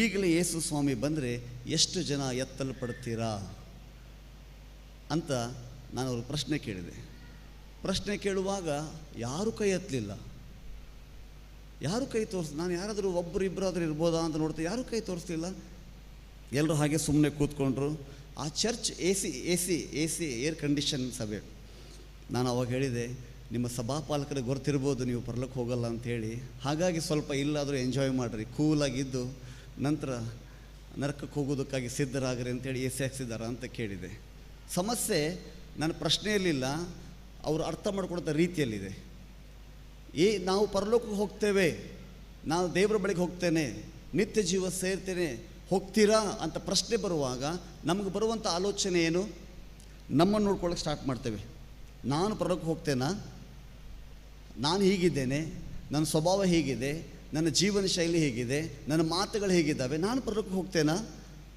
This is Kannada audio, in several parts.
ಈಗಲೇ ಯೇಸು ಸ್ವಾಮಿ ಬಂದರೆ ಎಷ್ಟು ಜನ ಎತ್ತಲ್ಪಡ್ತೀರಾ ಅಂತ ನಾನು ಅವ್ರಿಗೆ ಪ್ರಶ್ನೆ ಕೇಳಿದೆ. ಪ್ರಶ್ನೆ ಕೇಳುವಾಗ ಯಾರೂ ಕೈ ಎತ್ತಲಿಲ್ಲ, ಯಾರೂ ಕೈ ತೋರಿಸ್. ನಾನು ಯಾರಾದರೂ ಒಬ್ಬರು ಇಬ್ಬರಾದರೂ ಇರ್ಬೋದಾ ಅಂತ ನೋಡ್ತೆ, ಯಾರೂ ಕೈ ತೋರಿಸ್ತಿಲ್ಲ. ಎಲ್ಲರೂ ಹಾಗೆ ಸುಮ್ಮನೆ ಕೂತ್ಕೊಂಡ್ರು. ಆ church A C air condition ಸಭೆ. ನಾನು ಅವಾಗ ಹೇಳಿದೆ, ನಿಮ್ಮ ಸಭಾಪಾಲಕರಿಗೆ ಗೊತ್ತಿರ್ಬೋದು ನೀವು ಪರಲೋಕ ಹೋಗಲ್ಲ ಅಂಥೇಳಿ, ಹಾಗಾಗಿ ಸ್ವಲ್ಪ ಇಲ್ಲಾದರೂ ಎಂಜಾಯ್ ಮಾಡಿರಿ, ಕೂಲಾಗಿದ್ದು ನಂತರ ನರಕಕ್ಕೆ ಹೋಗೋದಕ್ಕಾಗಿ ಸಿದ್ಧರಾಗ್ರಿ ಅಂತೇಳಿ ಎ ಸಿ ಹಾಕ್ಸಿದ್ದಾರ ಅಂತ ಕೇಳಿದೆ. ಸಮಸ್ಯೆ ನನ್ನ ಪ್ರಶ್ನೆಯಲ್ಲಿಲ್ಲ, ಅವರು ಅರ್ಥ ಮಾಡ್ಕೊಳ್ತ ರೀತಿಯಲ್ಲಿದೆ. ನಾವು ಪರಲೋಕಕ್ಕೆ ಹೋಗ್ತೇವೆ, ನಾವು ದೇವರ ಬಳಿಗೆ ಹೋಗ್ತೇನೆ, ನಿತ್ಯ ಜೀವ ಸೇರ್ತೇನೆ, ಹೋಗ್ತೀರಾ ಅಂತ ಪ್ರಶ್ನೆ ಬರುವಾಗ ನಮಗೆ ಬರುವಂಥ ಆಲೋಚನೆ ಏನು? ನಮ್ಮನ್ನು ನೋಡ್ಕೊಳ್ಳೋಕೆ ಸ್ಟಾರ್ಟ್ ಮಾಡ್ತೇವೆ. ನಾನು ಪರಲೋಕಕ್ಕೆ ಹೋಗ್ತೇನಾ? ನಾನು ಹೀಗಿದ್ದೇನೆ, ನನ್ನ ಸ್ವಭಾವ ಹೀಗಿದೆ, ನನ್ನ ಜೀವನ ಶೈಲಿ ಹೇಗಿದೆ, ನನ್ನ ಮಾತುಗಳು ಹೇಗಿದ್ದಾವೆ, ನಾನು ಪರಲೋಕಕ್ಕೆ ಹೋಗ್ತೇನಾ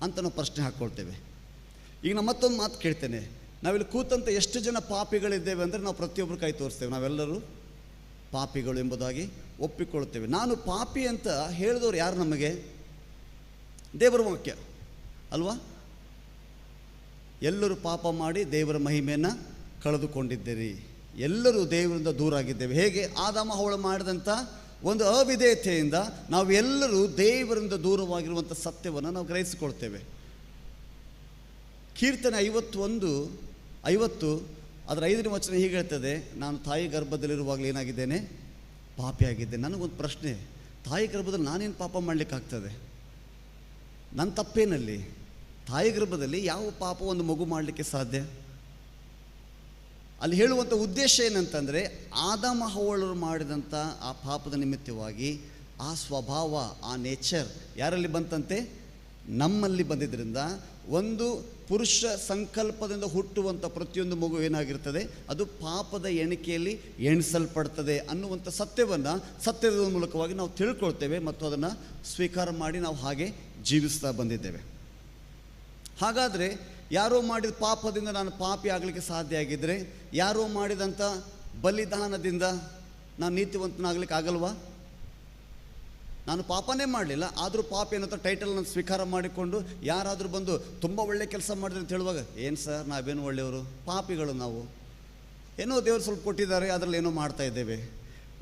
ಅಂತ ನಾವು ಪ್ರಶ್ನೆ ಹಾಕ್ಕೊಳ್ತೇವೆ. ಈಗ ನಾನು ಮತ್ತೊಂದು ಮಾತು ಕೇಳ್ತೇನೆ, ನಾವಿಲ್ಲಿ ಕೂತಂಥ ಎಷ್ಟು ಜನ ಪಾಪಿಗಳಿದ್ದೇವೆ ಅಂದರೆ ನಾವು ಪ್ರತಿಯೊಬ್ಬರು ಕೈ ತೋರಿಸ್ತೇವೆ. ನಾವೆಲ್ಲರೂ ಪಾಪಿಗಳು ಎಂಬುದಾಗಿ ಒಪ್ಪಿಕೊಳ್ತೇವೆ. ನಾನು ಪಾಪಿ ಅಂತ ಹೇಳಿದವರು ಯಾರು? ನಮಗೆ ದೇವರ ವಾಕ್ಯ ಅಲ್ವಾ? ಎಲ್ಲರೂ ಪಾಪ ಮಾಡಿ ದೇವರ ಮಹಿಮೆಯನ್ನು ಕಳೆದುಕೊಂಡಿದ್ದೀರಿ, ಎಲ್ಲರೂ ದೇವರಿಂದ ದೂರ ಆಗಿದ್ದೇವೆ. ಹೇಗೆ? ಆದಾಮ ಹವ್ವಳು ಮಾಡಿದಂಥ ಒಂದು ಅವಿಧೇಯತೆಯಿಂದ ನಾವೆಲ್ಲರೂ ದೇವರಿಂದ ದೂರವಾಗಿರುವಂಥ ಸತ್ಯವನ್ನು ನಾವು ಗ್ರಹಿಸಿಕೊಳ್ತೇವೆ. ಕೀರ್ತನೆ 51:50 ಅದರ 5ನೇ ವಚನ ಹೀಗೆ ಹೇಳ್ತದೆ, ನಾನು ತಾಯಿ ಗರ್ಭದಲ್ಲಿರುವಾಗಲೇ ಏನಾಗಿದ್ದೇನೆ? ಪಾಪಿಯಾಗಿದ್ದೇನೆ. ನನಗೊಂದು ಪ್ರಶ್ನೆ, ತಾಯಿ ಗರ್ಭದಲ್ಲಿ ನಾನೇನು ಪಾಪ ಮಾಡಲಿಕ್ಕಾಗ್ತದೆ? ನನ್ನ ತಪ್ಪೇನಲ್ಲಿ? ತಾಯಿ ಗರ್ಭದಲ್ಲಿ ಯಾವ ಪಾಪ ಒಂದು ಮಗು ಮಾಡಲಿಕ್ಕೆ ಸಾಧ್ಯ? ಅಲ್ಲಿ ಹೇಳುವಂಥ ಉದ್ದೇಶ ಏನಂತಂದರೆ, ಆದಾಮ ಹವ್ವಳರು ಮಾಡಿದಂಥ ಆ ಪಾಪದ ನಿಮಿತ್ತವಾಗಿ ಆ ಸ್ವಭಾವ, ಆ ನೇಚರ್ ಯಾರಲ್ಲಿ ಬಂತಂತೆ? ನಮ್ಮಲ್ಲಿ ಬಂದಿದ್ದರಿಂದ ಒಂದು ಪುರುಷ ಸಂಕಲ್ಪದಿಂದ ಹುಟ್ಟುವಂಥ ಪ್ರತಿಯೊಂದು ಮಗು ಏನಾಗಿರ್ತದೆ? ಅದು ಪಾಪದ ಎಣಿಕೆಯಲ್ಲಿ ಎಣಿಸಲ್ಪಡ್ತದೆ ಅನ್ನುವಂಥ ಸತ್ಯದ ಮೂಲಕವಾಗಿ ನಾವು ತಿಳ್ಕೊಳ್ತೇವೆ ಮತ್ತು ಅದನ್ನು ಸ್ವೀಕಾರ ಮಾಡಿ ನಾವು ಹಾಗೆ ಜೀವಿಸ್ತಾ ಬಂದಿದ್ದೇವೆ. ಹಾಗಾದರೆ ಯಾರೋ ಮಾಡಿದ ಪಾಪದಿಂದ ನಾನು ಪಾಪಿ ಆಗಲಿಕ್ಕೆ ಸಾಧ್ಯ ಆಗಿದ್ದರೆ, ಯಾರೋ ಮಾಡಿದಂಥ ಬಲಿದಾನದಿಂದ ನಾನು ನೀತಿವಂತನಾಗಲಿಕ್ಕೆ ಆಗಲ್ವಾ? ನಾನು ಪಾಪನೇ ಮಾಡಲಿಲ್ಲ, ಆದರೂ ಪಾಪ ಏನಂತ ಟೈಟಲ್ನ ಸ್ವೀಕಾರ ಮಾಡಿಕೊಂಡು ಯಾರಾದರೂ ಬಂದು ತುಂಬ ಒಳ್ಳೆ ಕೆಲಸ ಮಾಡಿದ್ರೆ ಅಂತ ಹೇಳುವಾಗ, ಏನು ಸರ್ ನಾವೇನು ಒಳ್ಳೆಯವರು, ಪಾಪಿಗಳು ನಾವು, ಏನೋ ದೇವರು ಸ್ವಲ್ಪ ಕೊಟ್ಟಿದ್ದಾರೆ ಅದರಲ್ಲಿ ಏನೋ ಮಾಡ್ತಾ ಇದ್ದೇವೆ.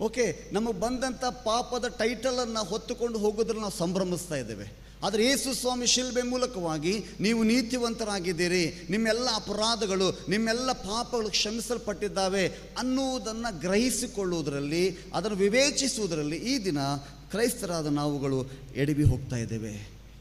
ಓಕೆ, ನಮಗೆ ಬಂದಂಥ ಪಾಪದ ಟೈಟಲನ್ನು ಹೊತ್ತುಕೊಂಡು ಹೋಗೋದ್ರಲ್ಲಿ ನಾವು ಸಂಭ್ರಮಿಸ್ತಾ ಇದ್ದೇವೆ. ಆದರೆ ಯೇಸು ಸ್ವಾಮಿ ಶಿಲ್ಬೆ ಮೂಲಕವಾಗಿ ನೀವು ನೀತಿವಂತರಾಗಿದ್ದೀರಿ, ನಿಮ್ಮೆಲ್ಲ ಅಪರಾಧಗಳು, ನಿಮ್ಮೆಲ್ಲ ಪಾಪಗಳು ಕ್ಷಮಿಸಲ್ಪಟ್ಟಿದ್ದಾವೆ ಅನ್ನುವುದನ್ನು ಗ್ರಹಿಸಿಕೊಳ್ಳುವುದರಲ್ಲಿ, ಅದನ್ನು ವಿವೇಚಿಸುವುದರಲ್ಲಿ ಈ ದಿನ ಕ್ರೈಸ್ತರಾದ ನಾವುಗಳು ಎಡವಿ ಹೋಗ್ತಾ ಇದ್ದೇವೆ.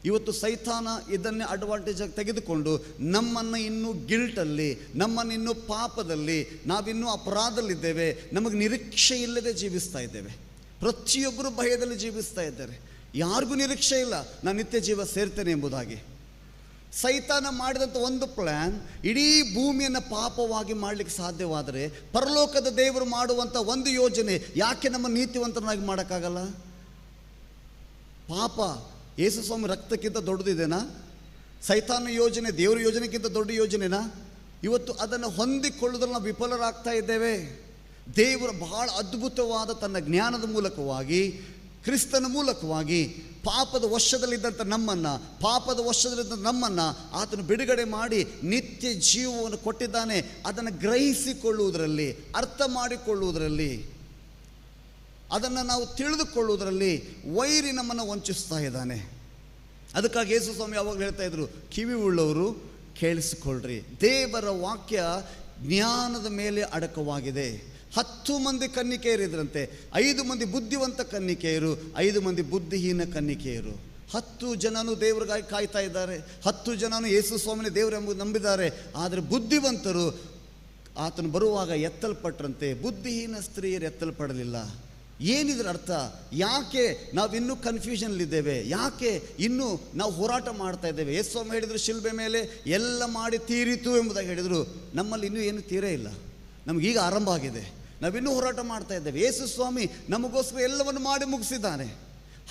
ಇವತ್ತು ಸೈತಾನ ಇದನ್ನೇ ಅಡ್ವಾಂಟೇಜಾಗಿ ತೆಗೆದುಕೊಂಡು ನಮ್ಮನ್ನು ಇನ್ನೂ ಗಿಲ್ಟಲ್ಲಿ, ನಮ್ಮನ್ನು ಇನ್ನೂ ಪಾಪದಲ್ಲಿ, ನಾವಿನ್ನೂ ಅಪರಾಧದಲ್ಲಿದ್ದೇವೆ, ನಮಗೆ ನಿರೀಕ್ಷೆ ಇಲ್ಲದೆ ಜೀವಿಸ್ತಾ ಇದ್ದೇವೆ. ಪ್ರತಿಯೊಬ್ಬರು ಭಯದಲ್ಲಿ ಜೀವಿಸ್ತಾ ಇದ್ದಾರೆ. ಯಾರಿಗೂ ನಿರೀಕ್ಷೆ ಇಲ್ಲ ನಾನು ನಿತ್ಯ ಜೀವ ಸೇರ್ತೇನೆ ಎಂಬುದಾಗಿ. ಸೈತಾನ ಮಾಡಿದಂಥ ಒಂದು ಪ್ಲ್ಯಾನ್ ಇಡೀ ಭೂಮಿಯನ್ನು ಪಾಪವಾಗಿ ಮಾಡಲಿಕ್ಕೆ ಸಾಧ್ಯವಾದರೆ, ಪರಲೋಕದ ದೇವರು ಮಾಡುವಂಥ ಒಂದು ಯೋಜನೆ ಯಾಕೆ ನಮ್ಮ ನೀತಿವಂತನಾಗಿ ಮಾಡೋಕ್ಕಾಗಲ್ಲ? ಪಾಪ ಯೇಸು ಸ್ವಾಮಿ ರಕ್ತಕ್ಕಿಂತ ದೊಡ್ಡದಿದೆನಾ? ಸೈತಾನ ಯೋಜನೆ ದೇವರ ಯೋಜನೆಗಿಂತ ದೊಡ್ಡ ಯೋಜನೆನಾ? ಇವತ್ತು ಅದನ್ನು ಹೊಂದಿಕೊಳ್ಳುವುದನ್ನು ನಾವು ವಿಫಲರಾಗ್ತಾ ಇದ್ದೇವೆ. ದೇವರು ಬಹಳ ಅದ್ಭುತವಾದ ತನ್ನ ಜ್ಞಾನದ ಮೂಲಕವಾಗಿ, ಕ್ರಿಸ್ತನ ಮೂಲಕವಾಗಿ ಪಾಪದ ವಶದಲ್ಲಿದ್ದಂಥ ನಮ್ಮನ್ನು ಆತನು ಬಿಡುಗಡೆ ಮಾಡಿ ನಿತ್ಯ ಜೀವವನ್ನು ಕೊಟ್ಟಿದ್ದಾನೆ. ಅದನ್ನು ಗ್ರಹಿಸಿಕೊಳ್ಳುವುದರಲ್ಲಿ, ಅರ್ಥ ಮಾಡಿಕೊಳ್ಳುವುದರಲ್ಲಿ, ಅದನ್ನು ನಾವು ತಿಳಿದುಕೊಳ್ಳುವುದರಲ್ಲಿ ವೈರಿ ನಮ್ಮನ್ನು ವಂಚಿಸ್ತಾ ಇದ್ದಾನೆ. ಅದಕ್ಕಾಗಿ ಯೇಸು ಸ್ವಾಮಿ ಯಾವಾಗ ಹೇಳ್ತಾ ಇದ್ರು, ಕಿವಿ ಉಳ್ಳವರು ಕೇಳಿಸಿಕೊಳ್ಳ್ರಿ. ದೇವರ ವಾಕ್ಯ ಜ್ಞಾನದ ಮೇಲೆ ಅಡಕವಾಗಿದೆ. 10 ಮಂದಿ ಕನ್ನಿಕೆಯರಿದ್ರಂತೆ, 5 ಮಂದಿ ಬುದ್ಧಿವಂತ ಕನ್ನಿಕೆಯರು, 5 ಮಂದಿ ಬುದ್ಧಿಹೀನ ಕನ್ನಿಕೆಯರು. 10 ಜನನು ದೇವರಿಗಾಗಿ ಕಾಯ್ತಾ ಇದ್ದಾರೆ, 10 ಜನನು ಯೇಸು ಸ್ವಾಮಿನೇ ದೇವರು ಎಂಬುದು ನಂಬಿದ್ದಾರೆ. ಆದರೆ ಬುದ್ಧಿವಂತರು ಆತನು ಬರುವಾಗ ಎತ್ತಲ್ಪಟ್ರಂತೆ, ಬುದ್ಧಿಹೀನ ಸ್ತ್ರೀಯರು ಎತ್ತಲ್ಪಡಲಿಲ್ಲ. ಏನಿದ್ರ ಅರ್ಥ? ಯಾಕೆ ನಾವಿನ್ನೂ ಕನ್ಫ್ಯೂಷನ್ಲಿದ್ದೇವೆ? ಯಾಕೆ ಇನ್ನೂ ನಾವು ಹೋರಾಟ ಮಾಡ್ತಾ ಇದ್ದೇವೆ? ಯೇಸು ಸ್ವಾಮಿ ಹೇಳಿದರು ಶಿಲ್ಬೆ ಮೇಲೆ ಎಲ್ಲ ಮಾಡಿ ತೀರಿತು ಎಂಬುದಾಗಿ ಹೇಳಿದರು. ನಮ್ಮಲ್ಲಿ ಇನ್ನೂ ಏನು ತೀರೇ ಇಲ್ಲ, ನಮಗೀಗ ಆರಂಭ ಆಗಿದೆ, ನಾವಿನ್ನೂ ಹೋರಾಟ ಮಾಡ್ತಾ ಇದ್ದೇವೆ. ಯೇಸು ಸ್ವಾಮಿ ನಮಗೋಸ್ಕರ ಎಲ್ಲವನ್ನು ಮಾಡಿ ಮುಗಿಸಿದ್ದಾನೆ.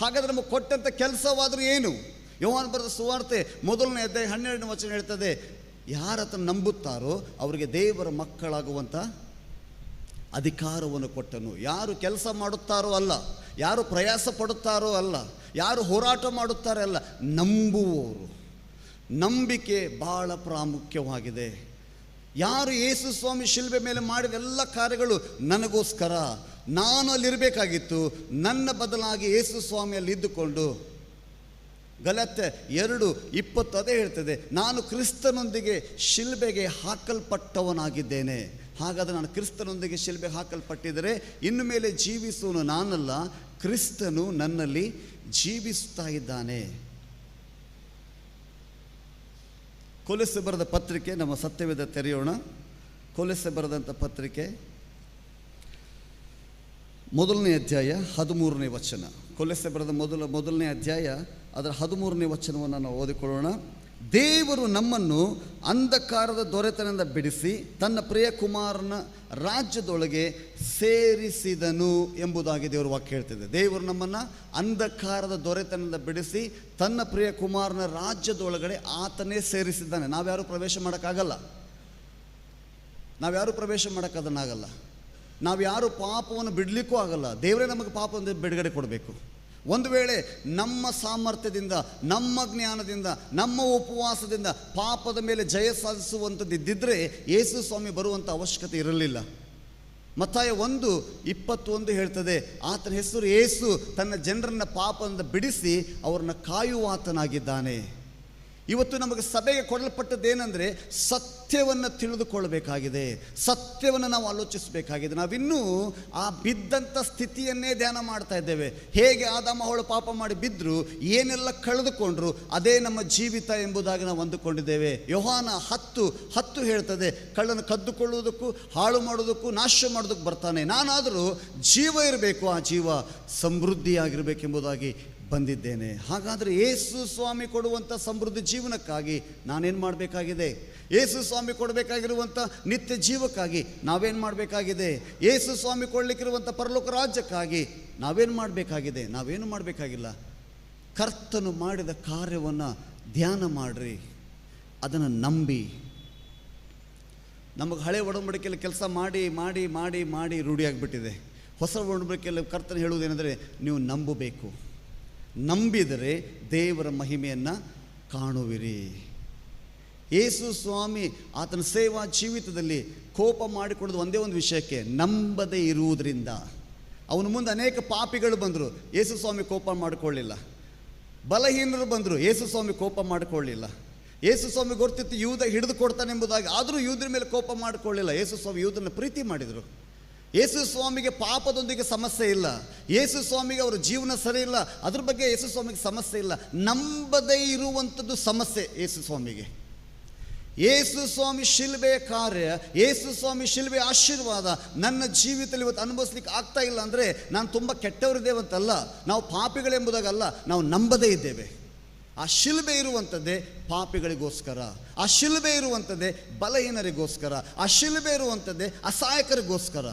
ಹಾಗಾದರೆ ನಮಗೆ ಕೊಟ್ಟಂಥ ಕೆಲಸವಾದರೂ ಏನು? ಯೋಹಾನ ಬರೆದ ಸುವಾರ್ತೆ 1ನೇ ಅಧ್ಯಾಯ 12ನೇ ವಚನ ಹೇಳ್ತದೆ, ಯಾರತನ್ನು ನಂಬುತ್ತಾರೋ ಅವರಿಗೆ ದೇವರ ಮಕ್ಕಳಾಗುವಂಥ ಅಧಿಕಾರವನ್ನು ಕೊಟ್ಟನು. ಯಾರು ಕೆಲಸ ಮಾಡುತ್ತಾರೋ ಅಲ್ಲ, ಯಾರು ಪ್ರಯಾಸ ಪಡುತ್ತಾರೋ ಅಲ್ಲ, ಯಾರು ಹೋರಾಟ ಮಾಡುತ್ತಾರೆ ಅಲ್ಲ, ನಂಬುವವರು. ನಂಬಿಕೆ ಬಹಳ ಪ್ರಾಮುಖ್ಯವಾಗಿದೆ. ಯಾರು ಯೇಸು ಸ್ವಾಮಿ ಶಿಲುಬೆ ಮೇಲೆ ಮಾಡಿದ ಎಲ್ಲ ಕಾರ್ಯಗಳು ನನಗೋಸ್ಕರ, ನಾನು ಅಲ್ಲಿರಬೇಕಾಗಿತ್ತು, ನನ್ನ ಬದಲಾಗಿ ಯೇಸು ಸ್ವಾಮಿಯಲ್ಲಿ ಇದ್ದುಕೊಂಡು, ಗಲಾತ್ಯ 2:20 ಅದೇ ಹೇಳ್ತದೆ, ನಾನು ಕ್ರಿಸ್ತನೊಂದಿಗೆ ಶಿಲುಬೆಗೆ ಹಾಕಲ್ಪಟ್ಟವನಾಗಿದ್ದೇನೆ. ಹಾಗಾದರೆ ನಾನು ಕ್ರಿಸ್ತನೊಂದಿಗೆ ಶಿಲುಬೆಗೆ ಹಾಕಲ್ಪಟ್ಟಿದ್ದರೆ ಇನ್ನು ಮೇಲೆ ಜೀವಿಸುವನು ನಾನಲ್ಲ, ಕ್ರಿಸ್ತನು ನನ್ನಲ್ಲಿ ಜೀವಿಸ್ತಾ ಇದ್ದಾನೆ. ಕೊಲೊಸ್ಸೆ ಬರೆದ ಪತ್ರಿಕೆ, ನಮ್ಮ ಸತ್ಯವೇದ ತೆರೆಯೋಣ. ಕೊಲೊಸ್ಸೆ ಬರೆದಂಥ ಪತ್ರಿಕೆ 1ನೇ ಅಧ್ಯಾಯ 13ನೇ ವಚನ. ಕೊಲೊಸ್ಸೆ ಬರೆದ ಮೊದಲನೇ ಅಧ್ಯಾಯ ಅದರ 13ನೇ ವಚನವನ್ನು ನಾವು ಓದಿಕೊಳ್ಳೋಣ. ದೇವರು ನಮ್ಮನ್ನು ಅಂಧಕಾರದ ದೊರೆತನದಿಂದ ಬಿಡಿಸಿ ತನ್ನ ಪ್ರಿಯ ಕುಮಾರನ ರಾಜ್ಯದೊಳಗೆ ಸೇರಿಸಿದನು ಎಂಬುದಾಗಿ ದೇವರ ವಾಕ್ಯ ಹೇಳ್ತಿದೆ. ದೇವರು ನಮ್ಮನ್ನು ಅಂಧಕಾರದ ದೊರೆತನದಿಂದ ಬಿಡಿಸಿ ತನ್ನ ಪ್ರಿಯ ಕುಮಾರನ ರಾಜ್ಯದೊಳಗಡೆ ಆತನೇ ಸೇರಿಸಿದ್ದಾನೆ. ನಾವ್ಯಾರು ಪ್ರವೇಶ ಮಾಡೋಕ್ಕಾಗಲ್ಲ, ನಾವ್ಯಾರು ಪ್ರವೇಶ ಮಾಡೋಕ್ಕಾಗಲ್ಲ. ನಾವ್ಯಾರು ಪಾಪವನ್ನು ಬಿಡಲಿಕ್ಕೂ ಆಗಲ್ಲ. ದೇವರೇ ನಮಗೆ ಪಾಪವನ್ನು ಬಿಡುಗಡೆ ಕೊಡಬೇಕು. ಒಂದು ವೇಳೆ ನಮ್ಮ ಸಾಮರ್ಥ್ಯದಿಂದ, ನಮ್ಮ ಜ್ಞಾನದಿಂದ, ನಮ್ಮ ಉಪವಾಸದಿಂದ ಪಾಪದ ಮೇಲೆ ಜಯ ಸಾಧಿಸುವಂಥದ್ದು ಇದ್ದಿದ್ದರೆ ಯೇಸು ಸ್ವಾಮಿ ಬರುವಂಥ ಅವಶ್ಯಕತೆ ಇರಲಿಲ್ಲ. ಮತ್ತಾಯ 1:21 ಹೇಳ್ತದೆ, ಆತನ ಹೆಸರು ಯೇಸು, ತನ್ನ ಜನರನ್ನು ಪಾಪದಿಂದ ಬಿಡಿಸಿ ಅವರನ್ನು ಕಾಯುವಾತನಾಗಿದ್ದಾನೆ. ಇವತ್ತು ನಮಗೆ ಸಭೆಗೆ ಕೊಡಲ್ಪಟ್ಟದ್ದೇನೆಂದರೆ ಸತ್ಯವನ್ನು ತಿಳಿದುಕೊಳ್ಳಬೇಕಾಗಿದೆ, ಸತ್ಯವನ್ನು ನಾವು ಆಲೋಚಿಸಬೇಕಾಗಿದೆ. ನಾವಿನ್ನೂ ಆ ಬಿದ್ದಂಥ ಸ್ಥಿತಿಯನ್ನೇ ಧ್ಯಾನ ಮಾಡ್ತಾ ಇದ್ದೇವೆ. ಹೇಗೆ ಆದಾಮ ಹವ್ವಳು ಪಾಪ ಮಾಡಿ ಬಿದ್ದರು, ಏನೆಲ್ಲ ಕಳೆದುಕೊಂಡ್ರು, ಅದೇ ನಮ್ಮ ಜೀವಿತ ಎಂಬುದಾಗಿ ನಾವು ಅಂದುಕೊಂಡಿದ್ದೇವೆ. ಯೋಹಾನ 10:10 ಹೇಳ್ತದೆ, ಕಳ್ಳನ್ನು ಕದ್ದುಕೊಳ್ಳುವುದಕ್ಕೂ ಹಾಳು ಮಾಡೋದಕ್ಕೂ ನಾಶ ಮಾಡೋದಕ್ಕೂ ಬರ್ತಾನೆ, ನಾನಾದರೂ ಜೀವ ಇರಬೇಕು, ಆ ಜೀವ ಸಮೃದ್ಧಿಯಾಗಿರಬೇಕೆಂಬುದಾಗಿ ಬಂದಿದ್ದೇನೆ. ಹಾಗಾದರೆ ಯೇಸು ಸ್ವಾಮಿ ಕೊಡುವಂಥ ಸಮೃದ್ಧಿ ಜೀವನಕ್ಕಾಗಿ ನಾನೇನು ಮಾಡಬೇಕಾಗಿದೆ? ಯೇಸು ಸ್ವಾಮಿ ಕೊಡಬೇಕಾಗಿರುವಂಥ ನಿತ್ಯ ಜೀವಕ್ಕಾಗಿ ನಾವೇನು ಮಾಡಬೇಕಾಗಿದೆ? ಯೇಸು ಸ್ವಾಮಿ ಕೊಡಲಿಕ್ಕಿರುವಂಥ ಪರಲೋಕ ರಾಜ್ಯಕ್ಕಾಗಿ ನಾವೇನು ಮಾಡಬೇಕಾಗಿದೆ? ನಾವೇನು ಮಾಡಬೇಕಾಗಿಲ್ಲ. ಕರ್ತನು ಮಾಡಿದ ಕಾರ್ಯವನ್ನು ಧ್ಯಾನ ಮಾಡಿರಿ, ಅದನ್ನು ನಂಬಿ. ನಮಗೆ ಹಳೆ ಒಡಂಬಡಿಕೆಯಲ್ಲಿ ಕೆಲಸ ಮಾಡಿ ಮಾಡಿ ಮಾಡಿ ಮಾಡಿ ರೂಢಿಯಾಗಿಬಿಟ್ಟಿದೆ. ಹೊಸ ಒಡಂಬಡಿಕೆಯಲ್ಲಿ ಕರ್ತನು ಹೇಳುವುದೇನೆಂದರೆ, ನೀವು ನಂಬಬೇಕು. ನಂಬಿದರೆ ದೇವರ ಮಹಿಮೆಯನ್ನು ಕಾಣುವಿರಿ. ಯೇಸು ಸ್ವಾಮಿ ಆತನ ಸೇವಾ ಜೀವಿತದಲ್ಲಿ ಕೋಪ ಮಾಡಿಕೊಡೋದು ಒಂದೇ ಒಂದು ವಿಷಯಕ್ಕೆ, ನಂಬದೇ ಇರುವುದರಿಂದ. ಅವನ ಮುಂದೆ ಅನೇಕ ಪಾಪಿಗಳು ಬಂದರು, ಯೇಸು ಸ್ವಾಮಿ ಕೋಪ ಮಾಡಿಕೊಳ್ಳಿಲ್ಲ. ಬಲಹೀನರು ಬಂದರು, ಯೇಸು ಸ್ವಾಮಿ ಕೋಪ ಮಾಡಿಕೊಳ್ಳಿಲ್ಲ. ಯೇಸು ಸ್ವಾಮಿ ಗೊತ್ತಿತ್ತು ಯೂದ ಹಿಡಿದು ಕೊಡ್ತಾನೆ ಎಂಬುದಾಗಿ, ಆದರೂ ಯೂದರ ಮೇಲೆ ಕೋಪ ಮಾಡಿಕೊಳ್ಳಿಲ್ಲ. ಯೇಸು ಸ್ವಾಮಿ ಯೂದನ ಪ್ರೀತಿ ಮಾಡಿದರು. ಯೇಸು ಸ್ವಾಮಿಗೆ ಪಾಪದೊಂದಿಗೆ ಸಮಸ್ಯೆ ಇಲ್ಲ. ಯೇಸು ಸ್ವಾಮಿಗೆ ಅವರ ಜೀವನ ಸರಿ ಇಲ್ಲ, ಅದ್ರ ಬಗ್ಗೆ ಯೇಸು ಸ್ವಾಮಿಗೆ ಸಮಸ್ಯೆ ಇಲ್ಲ. ನಂಬದೇ ಇರುವಂಥದ್ದು ಸಮಸ್ಯೆ ಯೇಸು ಸ್ವಾಮಿಗೆ. ಯೇಸು ಸ್ವಾಮಿ ಶಿಲುಬೆಯ ಕಾರ್ಯ, ಯೇಸು ಸ್ವಾಮಿ ಶಿಲುಬೆಯ ಆಶೀರ್ವಾದ ನನ್ನ ಜೀವಿತದಲ್ಲಿ ಇವತ್ತು ಅನುಭವಿಸ್ಲಿಕ್ಕೆ ಆಗ್ತಾ ಇಲ್ಲ ಅಂದರೆ ನಾನು ತುಂಬ ಕೆಟ್ಟವರಿದ್ದೇವಂತಲ್ಲ, ನಾವು ಪಾಪಿಗಳೆಂಬುದಾಗಲ್ಲ, ನಾವು ನಂಬದೇ ಇದ್ದೇವೆ. ಆ ಶಿಲುಬೆ ಇರುವಂಥದ್ದೇ ಪಾಪಿಗಳಿಗೋಸ್ಕರ, ಆ ಶಿಲುಬೆ ಇರುವಂಥದ್ದೇ ಬಲಹೀನರಿಗೋಸ್ಕರ, ಆ ಶಿಲುಬೆ ಇರುವಂಥದ್ದೇ ಅಸಹಾಯಕರಿಗೋಸ್ಕರ.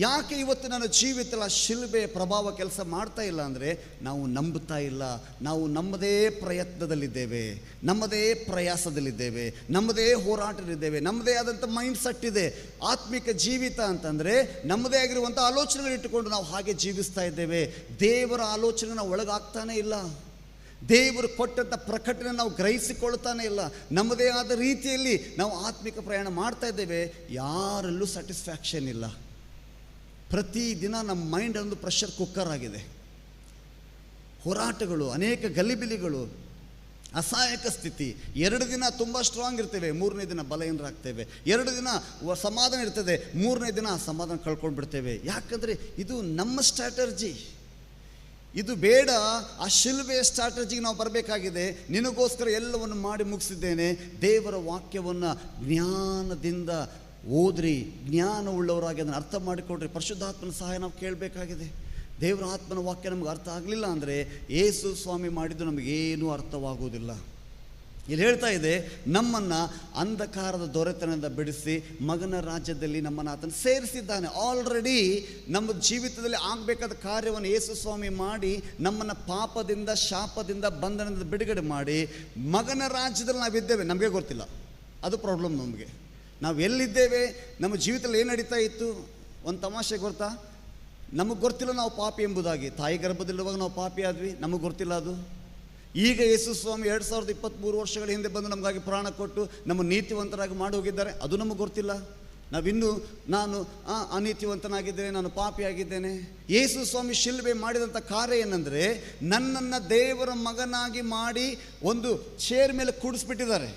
ಯಾಕೆ ಇವತ್ತು ನನ್ನ ಜೀವಿತದಲ್ಲಿ ಆ ಶಿಲುಬೆಯ ಪ್ರಭಾವ ಕೆಲಸ ಮಾಡ್ತಾ ಇಲ್ಲ ಅಂದರೆ ನಾವು ನಂಬುತ್ತಾ ಇಲ್ಲ. ನಾವು ನಮ್ಮದೇ ಪ್ರಯತ್ನದಲ್ಲಿದ್ದೇವೆ, ನಮ್ಮದೇ ಪ್ರಯಾಸದಲ್ಲಿದ್ದೇವೆ, ನಮ್ಮದೇ ಹೋರಾಟದಲ್ಲಿದ್ದೇವೆ, ನಮ್ಮದೇ ಆದಂಥ ಮೈಂಡ್ ಸೆಟ್ ಇದೆ. ಆತ್ಮಿಕ ಜೀವಿತ ಅಂತಂದರೆ ನಮ್ಮದೇ ಆಗಿರುವಂಥ ಆಲೋಚನೆಗಳಿಟ್ಟುಕೊಂಡು ನಾವು ಹಾಗೆ ಜೀವಿಸ್ತಾ ಇದ್ದೇವೆ. ದೇವರ ಆಲೋಚನೆ ನಾವು ಒಳಗಾಗ್ತಾನೇ ಇಲ್ಲ. ದೇವರು ಕೊಟ್ಟಂಥ ಪ್ರಕಟಣೆ ನಾವು ಗ್ರಹಿಸಿಕೊಳ್ತಾನೆ ಇಲ್ಲ. ನಮ್ಮದೇ ಆದ ರೀತಿಯಲ್ಲಿ ನಾವು ಆತ್ಮಿಕ ಪ್ರಯಾಣ ಮಾಡ್ತಾ ಇದ್ದೇವೆ. ಯಾರಲ್ಲೂ ಸ್ಯಾಟಿಸ್ಫ್ಯಾಕ್ಷನ್ ಇಲ್ಲ. ಪ್ರತಿದಿನ ನಮ್ಮ ಮೈಂಡ್ ಒಂದು ಪ್ರೆಷರ್ ಕುಕ್ಕರ್ ಆಗಿದೆ. ಹೋರಾಟಗಳು, ಅನೇಕ ಗಲಿಬಿಲಿಗಳು, ಅಸಹಾಯಕ ಸ್ಥಿತಿ. 2 ದಿನ ತುಂಬ ಸ್ಟ್ರಾಂಗ್ ಇರ್ತೇವೆ, 3ನೇ ದಿನ ಬಲಹೀನರಾಗ್ತೇವೆ. 2 ದಿನ ಸಮಾಧಾನ ಇರ್ತದೆ, 3ನೇ ದಿನ ಸಮಾಧಾನ ಕಳ್ಕೊಂಡು ಬಿಡ್ತೇವೆ. ಯಾಕಂದರೆ ಇದು ನಮ್ಮ ಸ್ಟ್ರಾಟರ್ಜಿ. ಇದು ಬೇಡ. ಆ ಶಿಲುಬೆಯ ಸ್ಟ್ರಾಟಜಿಗೆ ನಾವು ಬರಬೇಕಾಗಿದೆ. ನಿನಗೋಸ್ಕರ ಎಲ್ಲವನ್ನು ಮಾಡಿ ಮುಗಿಸಿದ್ದೇನೆ. ದೇವರ ವಾಕ್ಯವನ್ನು ಜ್ಞಾನದಿಂದ ಓದ್ರಿ, ಜ್ಞಾನವುಳ್ಳವರಾಗಿ ಅದನ್ನು ಅರ್ಥ ಮಾಡಿಕೊಡ್ರಿ. ಪರಿಶುದ್ಧಾತ್ಮನ ಸಹಾಯ ನಾವು ಕೇಳಬೇಕಾಗಿದೆ. ದೇವರ ಆತ್ಮನ ವಾಕ್ಯ ನಮಗೆ ಅರ್ಥ ಆಗಲಿಲ್ಲ ಅಂದರೆ ಯೇಸು ಸ್ವಾಮಿ ಮಾಡಿದ್ದು ನಮಗೇನೂ ಅರ್ಥವಾಗುವುದಿಲ್ಲ. ಇಲ್ಲಿ ಹೇಳ್ತಾ ಇದೆ, ನಮ್ಮನ್ನು ಅಂಧಕಾರದ ದೊರೆತನದಿಂದ ಬಿಡಿಸಿ ಮಗನ ರಾಜ್ಯದಲ್ಲಿ ನಮ್ಮನ್ನು ಆತನು ಸೇರಿಸಿದ್ದಾನೆ. ಆಲ್ರೆಡಿ ನಮ್ಮ ಜೀವಿತದಲ್ಲಿ ಆಗಬೇಕಾದ ಕಾರ್ಯವನ್ನು ಯೇಸು ಸ್ವಾಮಿ ಮಾಡಿ ನಮ್ಮನ್ನು ಪಾಪದಿಂದ, ಶಾಪದಿಂದ, ಬಂಧನದಿಂದ ಬಿಡುಗಡೆ ಮಾಡಿ ಮಗನ ರಾಜ್ಯದಲ್ಲಿ ನಾವಿದ್ದೇವೆ. ನಮಗೆ ಗೊತ್ತಿಲ್ಲ, ಅದು ಪ್ರಾಬ್ಲಮ್. ನಮಗೆ ನಾವು ಎಲ್ಲಿದ್ದೇವೆ, ನಮ್ಮ ಜೀವಿತದಲ್ಲಿ ಏನು ನಡೀತಾ ಇತ್ತು. ಒಂದು ತಮಾಷೆ ಗೊತ್ತಾ, ನಮಗೆ ಗೊತ್ತಿಲ್ಲ ನಾವು ಪಾಪಿ ಎಂಬುದಾಗಿ. ತಾಯಿ ಗರ್ಭದಲ್ಲಿರುವಾಗ ನಾವು ಪಾಪಿ ಆದ್ವಿ, ನಮಗೆ ಗೊತ್ತಿಲ್ಲ ಅದು. ಈಗ ಯೇಸು ಸ್ವಾಮಿ 2023 ವರ್ಷಗಳ ಹಿಂದೆ ಬಂದು ನಮಗಾಗಿ ಪ್ರಾಣ ಕೊಟ್ಟು ನಮ್ಮ ನೀತಿವಂತರಾಗಿ ಮಾಡಿ ಹೋಗಿದ್ದಾರೆ, ಅದು ನಮಗೆ ಗೊತ್ತಿಲ್ಲ. ನಾವಿನ್ನೂ ನಾನು ಅನೀತಿವಂತನಾಗಿದ್ದೇನೆ, ನಾನು ಪಾಪಿಯಾಗಿದ್ದೇನೆ. ಯೇಸು ಸ್ವಾಮಿ ಶಿಲುಬೆ ಮಾಡಿದಂಥ ಕಾರ್ಯ ಏನಂದರೆ, ನನ್ನನ್ನು ದೇವರ ಮಗನಾಗಿ ಮಾಡಿ ಒಂದು ಚೇರ್ ಮೇಲೆ ಕೂಡಿಸ್ಬಿಟ್ಟಿದ್ದಾರೆ.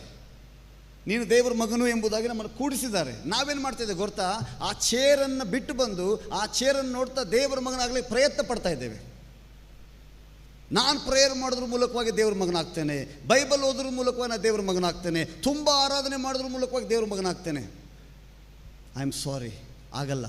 ನೀನು ದೇವರ ಮಗನು ಎಂಬುದಾಗಿ ನಮ್ಮನ್ನು ಕೂಡಿಸಿದ್ದಾರೆ. ನಾವೇನು ಮಾಡ್ತಾಯಿದ್ದೇವೆ ಗೊತ್ತಾ? ಆ ಚೇರನ್ನು ಬಿಟ್ಟು ಬಂದು ಆ ಚೇರನ್ನು ನೋಡ್ತಾ ದೇವರ ಮಗನಾಗಲಿಕ್ಕೆ ಪ್ರಯತ್ನ ಪಡ್ತಾ ಇದ್ದೇವೆ. ನಾನು ಪ್ರೇಯರ್ ಮಾಡೋದ್ರ ಮೂಲಕವಾಗಿ ದೇವ್ರ ಮಗನಾಗ್ತೇನೆ, ಬೈಬಲ್ ಓದ್ರ ಮೂಲಕವಾಗಿ ನಾನು ದೇವ್ರ ಮಗನಾಗ್ತೇನೆ, ತುಂಬ ಆರಾಧನೆ ಮಾಡೋದ್ರ ಮೂಲಕವಾಗಿ ದೇವ್ರ ಮಗನಾಗ್ತೇನೆ. ಐ ಆಮ್ ಸಾರಿ, ಆಗಲ್ಲ.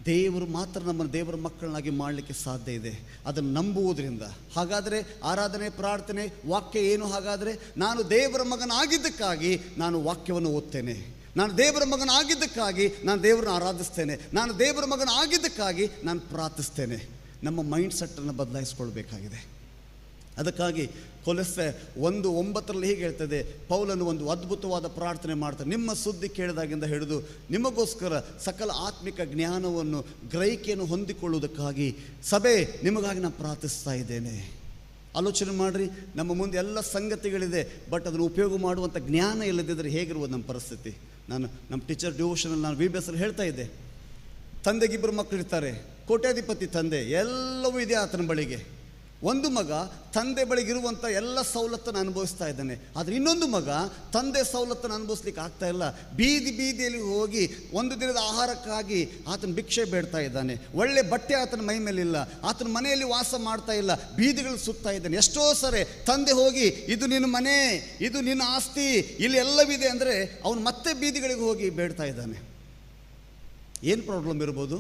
ದೇವರು ಮಾತ್ರ ನಮ್ಮನ್ನು ದೇವರ ಮಕ್ಕಳನ್ನಾಗಿ ಮಾಡಲಿಕ್ಕೆ ಸಾಧ್ಯ ಇದೆ, ಅದನ್ನು ನಂಬುವುದರಿಂದ. ಹಾಗಾದರೆ ಆರಾಧನೆ, ಪ್ರಾರ್ಥನೆ, ವಾಕ್ಯ ಏನು? ಹಾಗಾದರೆ ನಾನು ದೇವರ ಮಗನಾಗಿದ್ದಕ್ಕಾಗಿ ನಾನು ವಾಕ್ಯವನ್ನು ಓದ್ತೇನೆ, ನಾನು ದೇವರ ಮಗನಾಗಿದ್ದಕ್ಕಾಗಿ ನಾನು ದೇವರನ್ನ ಆರಾಧಿಸ್ತೇನೆ, ನಾನು ದೇವರ ಮಗನಾಗಿದ್ದಕ್ಕಾಗಿ ನಾನು ಪ್ರಾರ್ಥಿಸ್ತೇನೆ. ನಮ್ಮ ಮೈಂಡ್ ಸೆಟ್ಟನ್ನು ಬದಲಾಯಿಸ್ಕೊಳ್ಬೇಕಾಗಿದೆ. ಅದಕ್ಕಾಗಿ ಕೊಲೊಸ್ಸೆ 1:9 ಹೀಗೆ ಹೇಳ್ತದೆ, ಪೌಲನು ಒಂದು ಅದ್ಭುತವಾದ ಪ್ರಾರ್ಥನೆ ಮಾಡ್ತಾರೆ. ನಿಮ್ಮ ಸುದ್ದಿ ಕೇಳಿದಾಗಿಂದ ಹಿಡಿದು ನಿಮಗೋಸ್ಕರ ಸಕಲ ಆತ್ಮಿಕ ಜ್ಞಾನವನ್ನು, ಗ್ರಹಿಕೆಯನ್ನು ಹೊಂದಿಕೊಳ್ಳುವುದಕ್ಕಾಗಿ ಸಭೆ ನಿಮಗಾಗಿ ನಾನು ಪ್ರಾರ್ಥಿಸ್ತಾ ಇದ್ದೇನೆ. ಆಲೋಚನೆ ಮಾಡಿರಿ, ನಮ್ಮ ಮುಂದೆ ಎಲ್ಲ ಸಂಗತಿಗಳಿದೆ, ಬಟ್ ಅದನ್ನು ಉಪಯೋಗ ಮಾಡುವಂಥ ಜ್ಞಾನ ಇಲ್ಲದಿದ್ದರೆ ಹೇಗಿರುವುದು ನಮ್ಮ ಪರಿಸ್ಥಿತಿ? ನಮ್ಮ ಟೀಚರ್ ಡಿವೋಷನಲ್ಲಿ ನಾನು VBS ಹೇಳ್ತಾ ಇದ್ದೆ, ತಂದೆಗಿಬ್ಬರು ಮಕ್ಕಳಿರ್ತಾರೆ, ಕೋಟ್ಯಾಧಿಪತಿ ತಂದೆ, ಎಲ್ಲವೂ ಇದೆ ಆತನ ಬಳಿಗೆ. ಒಂದು ಮಗ ತಂದೆ ಬಳಿಗಿರುವಂಥ ಎಲ್ಲ ಸವಲತ್ತನ್ನು ಅನುಭವಿಸ್ತಾ ಇದ್ದಾನೆ, ಆದರೆ ಇನ್ನೊಂದು ಮಗ ತಂದೆ ಸವಲತ್ತನ್ನು ಅನುಭವಿಸ್ಲಿಕ್ಕೆ ಆಗ್ತಾ ಇಲ್ಲ. ಬೀದಿಯಲ್ಲಿ ಹೋಗಿ ಒಂದು ದಿನದ ಆಹಾರಕ್ಕಾಗಿ ಆತನ ಭಿಕ್ಷೆ ಬೇಡ್ತಾ ಇದ್ದಾನೆ. ಒಳ್ಳೆ ಬಟ್ಟೆ ಆತನ ಮೈ ಮೇಲಿಲ್ಲ, ಆತನ ಮನೆಯಲ್ಲಿ ವಾಸ ಮಾಡ್ತಾ ಇಲ್ಲ, ಬೀದಿಗಳು ಸುತ್ತಾ ಇದ್ದಾನೆ. ಎಷ್ಟೋ ಸರಿ ತಂದೆ ಹೋಗಿ, ಇದು ನಿನ್ನ ಮನೆ, ಇದು ನಿನ್ನ ಆಸ್ತಿ, ಇಲ್ಲಿ ಎಲ್ಲವಿದೆ ಅಂದರೆ ಅವನು ಮತ್ತೆ ಬೀದಿಗಳಿಗೆ ಹೋಗಿ ಬೇಡ್ತಾ ಇದ್ದಾನೆ. ಏನು ಪ್ರಾಬ್ಲಮ್ ಇರ್ಬೋದು?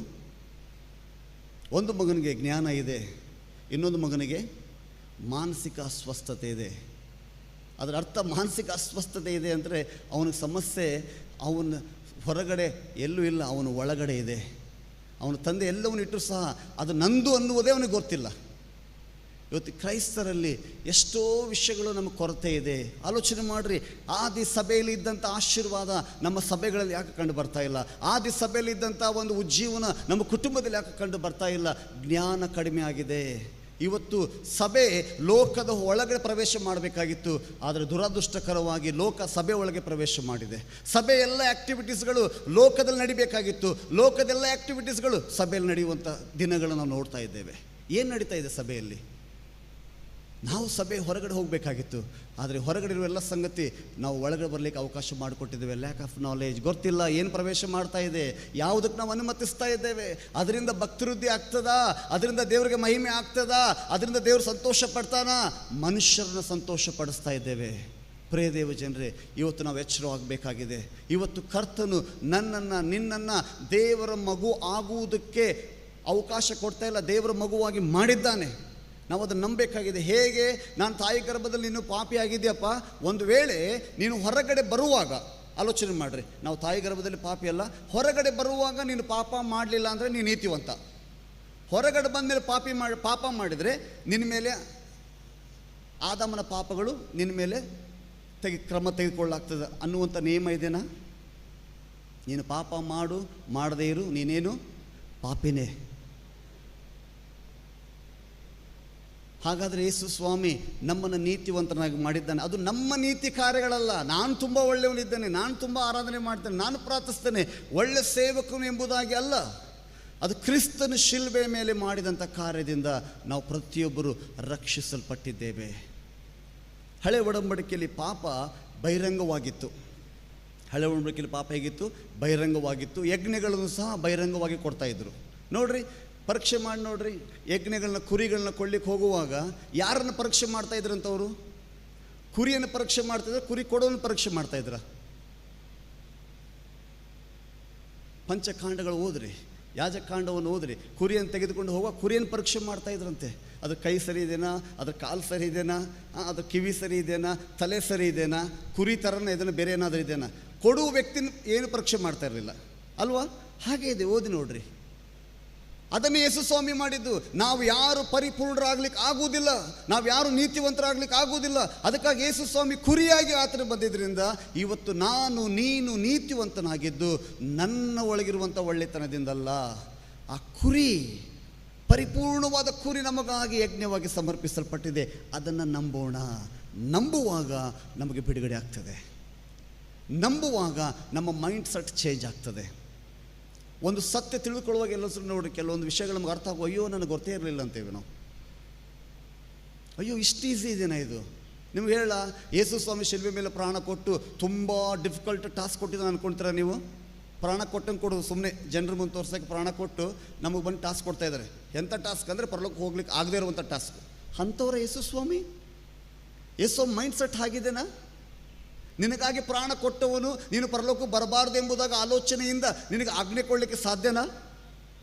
ಒಂದು ಮಗನಿಗೆ ಜ್ಞಾನ ಇದೆ, ಇನ್ನೊಂದು ಮಗನಿಗೆ ಮಾನಸಿಕ ಅಸ್ವಸ್ಥತೆ ಇದೆ. ಅದರ ಅರ್ಥ ಮಾನಸಿಕ ಅಸ್ವಸ್ಥತೆ ಇದೆ ಅಂದರೆ ಅವನಿಗೆ ಸಮಸ್ಯೆ ಅವನ ಹೊರಗಡೆ ಎಲ್ಲೂ ಇಲ್ಲ, ಅವನ ಒಳಗಡೆ ಇದೆ. ಅವನ ತಂದೆ ಎಲ್ಲವನ್ನೂ ಇಟ್ಟರೂ ಸಹ ಅದು ನಂದು ಅನ್ನುವುದೇ ಅವನಿಗೆ ಗೊತ್ತಿಲ್ಲ. ಇವತ್ತು ಕ್ರೈಸ್ತರಲ್ಲಿ ಎಷ್ಟೋ ವಿಷಯಗಳು ನಮಗೆ ಕೊರತೆ ಇದೆ. ಆಲೋಚನೆ ಮಾಡಿರಿ, ಆದಿ ಸಭೆಯಲ್ಲಿ ಇದ್ದಂಥ ಆಶೀರ್ವಾದ ನಮ್ಮ ಸಭೆಗಳಲ್ಲಿ ಯಾಕೆ ಕಂಡು ಬರ್ತಾ ಇಲ್ಲ? ಆದಿ ಸಭೆಯಲ್ಲಿ ಇದ್ದಂಥ ಒಂದು ಉಜ್ಜೀವನ ನಮ್ಮ ಕುಟುಂಬದಲ್ಲಿ ಯಾಕೆ ಕಂಡು ಬರ್ತಾ ಇಲ್ಲ? ಜ್ಞಾನ ಕಡಿಮೆ ಆಗಿದೆ. ಇವತ್ತು ಸಭೆ ಲೋಕದ ಒಳಗಡೆ ಪ್ರವೇಶ ಮಾಡಬೇಕಾಗಿತ್ತು, ಆದರೆ ದುರದೃಷ್ಟಕರವಾಗಿ ಲೋಕ ಸಭೆ ಒಳಗೆ ಪ್ರವೇಶ ಮಾಡಿದೆ. ಸಭೆ ಎಲ್ಲ ಆ್ಯಕ್ಟಿವಿಟೀಸ್ಗಳು ಲೋಕದಲ್ಲಿ ನಡಿಬೇಕಾಗಿತ್ತು, ಲೋಕದೆಲ್ಲ ಆ್ಯಕ್ಟಿವಿಟೀಸ್ಗಳು ಸಭೆಯಲ್ಲಿ ನಡೆಯುವಂಥ ದಿನಗಳನ್ನು ನಾವು ನೋಡ್ತಾ ಇದ್ದೇವೆ. ಏನು ನಡೀತಾ ಇದೆ ಸಭೆಯಲ್ಲಿ? ನಾವು ಸಭೆ ಹೊರಗಡೆ ಹೋಗಬೇಕಾಗಿತ್ತು, ಆದರೆ ಹೊರಗಡೆ ಇರುವ ಎಲ್ಲ ಸಂಗತಿ ನಾವು ಒಳಗಡೆ ಬರಲಿಕ್ಕೆ ಅವಕಾಶ ಮಾಡಿಕೊಟ್ಟಿದ್ದೇವೆ. ಲ್ಯಾಕ್ ಆಫ್ ನಾಲೆಜ್, ಗೊತ್ತಿಲ್ಲ ಏನು ಪ್ರವೇಶ ಮಾಡ್ತಾ ಇದೆ, ಯಾವುದಕ್ಕೆ ನಾವು ಅನುಮತಿಸ್ತಾ ಇದ್ದೇವೆ. ಅದರಿಂದ ಭಕ್ತಿವೃದ್ಧಿ ಆಗ್ತದಾ? ಅದರಿಂದ ದೇವರಿಗೆ ಮಹಿಮೆ ಆಗ್ತದಾ? ಅದರಿಂದ ದೇವರು ಸಂತೋಷ ಪಡ್ತಾನ? ಮನುಷ್ಯರನ್ನ ಸಂತೋಷ ಪಡಿಸ್ತಾ ಇದ್ದೇವೆ. ಪ್ರಿಯ ದೇವ ಜನರೇ, ಇವತ್ತು ನಾವು ಎಚ್ಚರವಾಗಬೇಕಾಗಿದೆ. ಇವತ್ತು ಕರ್ತನು ನನ್ನನ್ನು, ನಿನ್ನನ್ನು ದೇವರ ಮಗು ಆಗುವುದಕ್ಕೆ ಅವಕಾಶ ಕೊಡ್ತಾ ಇಲ್ಲ, ದೇವರ ಮಗುವಾಗಿ ಮಾಡಿದ್ದಾನೆ. ನಾವು ಅದನ್ನು ನಂಬಬೇಕಾಗಿದೆ. ಹೇಗೆ? ನಾನು ತಾಯಿ ಗರ್ಭದಲ್ಲಿ ನೀನು ಪಾಪಿ ಆಗಿದೆಯಪ್ಪ, ಒಂದು ವೇಳೆ ನೀನು ಹೊರಗಡೆ ಬರುವಾಗ, ಆಲೋಚನೆ ಮಾಡಿರಿ, ನಾವು ತಾಯಿ ಗರ್ಭದಲ್ಲಿ ಪಾಪಿ ಅಲ್ಲ, ಹೊರಗಡೆ ಬರುವಾಗ ನೀನು ಪಾಪ ಮಾಡಲಿಲ್ಲ ಅಂದರೆ ನೀನು ನೀತಿವಂತ. ಹೊರಗಡೆ ಬಂದ ಮೇಲೆ ಪಾಪ ಮಾಡಿದರೆ ನಿನ್ನ ಮೇಲೆ ಆದಾಮನ ಪಾಪಗಳು ನಿನ್ನ ಮೇಲೆ ಕ್ರಮ ತೆಗೆದುಕೊಳ್ಳಾಗ್ತದೆ ಅನ್ನುವಂಥ ನಿಯಮ ಇದೆನಾ? ನೀನು ಪಾಪ ಮಾಡು, ಮಾಡದೇ ಇರು, ನೀನೇನು ಪಾಪಿನೇ. ಹಾಗಾದರೆ ಯೇಸು ಸ್ವಾಮಿ ನಮ್ಮನ್ನು ನೀತಿವಂತನಾಗಿ ಮಾಡಿದ್ದಾನೆ. ಅದು ನಮ್ಮ ನೀತಿ ಕಾರ್ಯಗಳಲ್ಲ. ನಾನು ತುಂಬ ಒಳ್ಳೆಯವನಿದ್ದೇನೆ, ನಾನು ತುಂಬ ಆರಾಧನೆ ಮಾಡ್ತೇನೆ, ನಾನು ಪ್ರಾರ್ಥಿಸ್ತೇನೆ, ಒಳ್ಳೆ ಸೇವಕನು ಎಂಬುದಾಗಿ ಅಲ್ಲ. ಅದು ಕ್ರಿಸ್ತನ ಶಿಲುಬೆ ಮೇಲೆ ಮಾಡಿದಂಥ ಕಾರ್ಯದಿಂದ ನಾವು ಪ್ರತಿಯೊಬ್ಬರು ರಕ್ಷಿಸಲ್ಪಟ್ಟಿದ್ದೇವೆ. ಹಳೆ ಒಡಂಬಡಿಕೆಯಲ್ಲಿ ಪಾಪ ಬಹಿರಂಗವಾಗಿತ್ತು. ಹಳೆ ಒಡಂಬಡಿಕೆಯಲ್ಲಿ ಪಾಪ ಹೇಗಿತ್ತು? ಬಹಿರಂಗವಾಗಿತ್ತು. ಯಜ್ಞಗಳನ್ನು ಸಹ ಬಹಿರಂಗವಾಗಿ ಕೊಡ್ತಾಯಿದ್ರು. ನೋಡ್ರಿ, ಪರೀಕ್ಷೆ ಮಾಡಿ ನೋಡ್ರಿ, ಯಜ್ಞಗಳನ್ನ, ಕುರಿಗಳನ್ನ ಕೊಳ್ಳಿಕ್ಕೆ ಹೋಗುವಾಗ ಯಾರನ್ನು ಪರೀಕ್ಷೆ ಮಾಡ್ತಾಯಿದ್ರಂಥವ್ರು? ಕುರಿಯನ್ನು ಪರೀಕ್ಷೆ ಮಾಡ್ತಾಯಿದ್ರು, ಕುರಿ ಕೊಡೋನು ಪರೀಕ್ಷೆ ಮಾಡ್ತಾಯಿದ್ರ? ಪಂಚಕಾಂಡಗಳು ಓದ್ರಿ, ಯಾಜಕಾಂಡವನ್ನು ಓದ್ರಿ, ಕುರಿಯನ್ನು ತೆಗೆದುಕೊಂಡು ಹೋಗುವ ಕುರಿಯನ್ನು ಪರೀಕ್ಷೆ ಮಾಡ್ತಾಯಿದ್ರಂತೆ. ಅದ್ರ ಕೈ ಸರಿ ಇದೆನಾ, ಅದ್ರ ಕಾಲು ಸರಿ ಇದೆನಾ, ಅದ್ರ ಕಿವಿ ಸರಿ ಇದೆನಾ, ತಲೆ ಸರಿ ಇದೆನಾ, ಕುರಿ ಥರನ ಇದನ್ನು ಬೇರೆ ಏನಾದರೂ ಇದೆನಾ? ಕೊಡುವ ವ್ಯಕ್ತಿನ ಏನು ಪರೀಕ್ಷೆ ಮಾಡ್ತಾ ಇರಲಿಲ್ಲ ಅಲ್ವಾ? ಹಾಗೆ ಇದೆ, ಓದಿ ನೋಡ್ರಿ. ಅದನ್ನೇ ಯೇಸು ಸ್ವಾಮಿ ಮಾಡಿದ್ದು. ನಾವು ಯಾರು ಪರಿಪೂರ್ಣರಾಗ್ಲಿಕ್ಕೆ ಆಗುವುದಿಲ್ಲ, ನಾವು ಯಾರು ನೀತಿವಂತರಾಗ್ಲಿಕ್ಕೆ ಆಗುವುದಿಲ್ಲ. ಅದಕ್ಕಾಗಿ ಯೇಸು ಸ್ವಾಮಿ ಕುರಿಯಾಗಿ ಆತನ ಬಂದಿದ್ದರಿಂದ ಇವತ್ತು ನಾನು, ನೀನು ನೀತಿವಂತನಾಗಿದ್ದು ನನ್ನ ಒಳಗಿರುವಂಥ ಒಳ್ಳೆತನದಿಂದಲ್ಲ, ಆ ಕುರಿ, ಪರಿಪೂರ್ಣವಾದ ಕುರಿ ನಮಗಾಗಿ ಯಜ್ಞವಾಗಿ ಸಮರ್ಪಿಸಲ್ಪಟ್ಟಿದೆ. ಅದನ್ನು ನಂಬೋಣ. ನಂಬುವಾಗ ನಮಗೆ ಬಿಡುಗಡೆ ಆಗ್ತದೆ. ನಂಬುವಾಗ ನಮ್ಮ ಮೈಂಡ್ ಸೆಟ್ ಚೇಂಜ್ ಆಗ್ತದೆ. ಒಂದು ಸತ್ಯ ತಿಳಿದುಕೊಳ್ಳುವಾಗ ಎಲ್ಲರೂ ನೋಡಿ ಕೆಲವೊಂದು ವಿಷಯಗಳು ನಮ್ಗೆ ಅರ್ಥ ಆಗುವ, ಅಯ್ಯೋ ನನಗೆ ಗೊತ್ತೇ ಇರಲಿಲ್ಲ ಅಂತೇವೆ ನಾವು. ಅಯ್ಯೋ ಇಷ್ಟು ಈಸಿ ಇದೆಯಾ ಇದು? ನಿಮ್ಗೆ ಹೇಳ, ಯೇಸು ಸ್ವಾಮಿ ಶಿಲ್ಬೆ ಮೇಲೆ ಪ್ರಾಣ ಕೊಟ್ಟು ತುಂಬ ಡಿಫಿಕಲ್ಟ್ ಟಾಸ್ಕ್ ಕೊಟ್ಟಿದ್ದಾನೆ ಅಂದ್ಕೊಳ್ತೀರ ನೀವು? ಪ್ರಾಣ ಕೊಟ್ಟಂಗೆ ಕೊಡೋದು ಸುಮ್ಮನೆ ಜನರ ಮುಂದೆ ತೋರ್ಸೋಕ್ಕೆ ಪ್ರಾಣ ಕೊಟ್ಟು ನಮಗೆ ಬಂದು ಟಾಸ್ಕ್ ಕೊಡ್ತಾ ಇದ್ದಾರೆ. ಎಂಥ ಟಾಸ್ಕ್ ಅಂದರೆ ಪರಲೋಕಕ್ಕೆ ಹೋಗ್ಲಿಕ್ಕೆ ಆಗದೇ ಇರುವಂಥ ಟಾಸ್ಕ್. ಅಂಥವ್ರ ಯೇಸು ಸ್ವಾಮಿ? ಯೇಸು ಮೈಂಡ್ ಸೆಟ್ ಆಗಿದೆನಾ? ನಿನಗಾಗಿ ಪ್ರಾಣ ಕೊಟ್ಟವನು ನೀನು ಪರಲೋಕಕ್ಕೆ ಬರಬಾರ್ದು ಎಂಬುದಾಗಿ ಆಲೋಚನೆಯಿಂದ ನಿನಗೆ ಆಜ್ಞೆ ಕೊಡಲಿಕ್ಕೆ ಸಾಧ್ಯನಾ?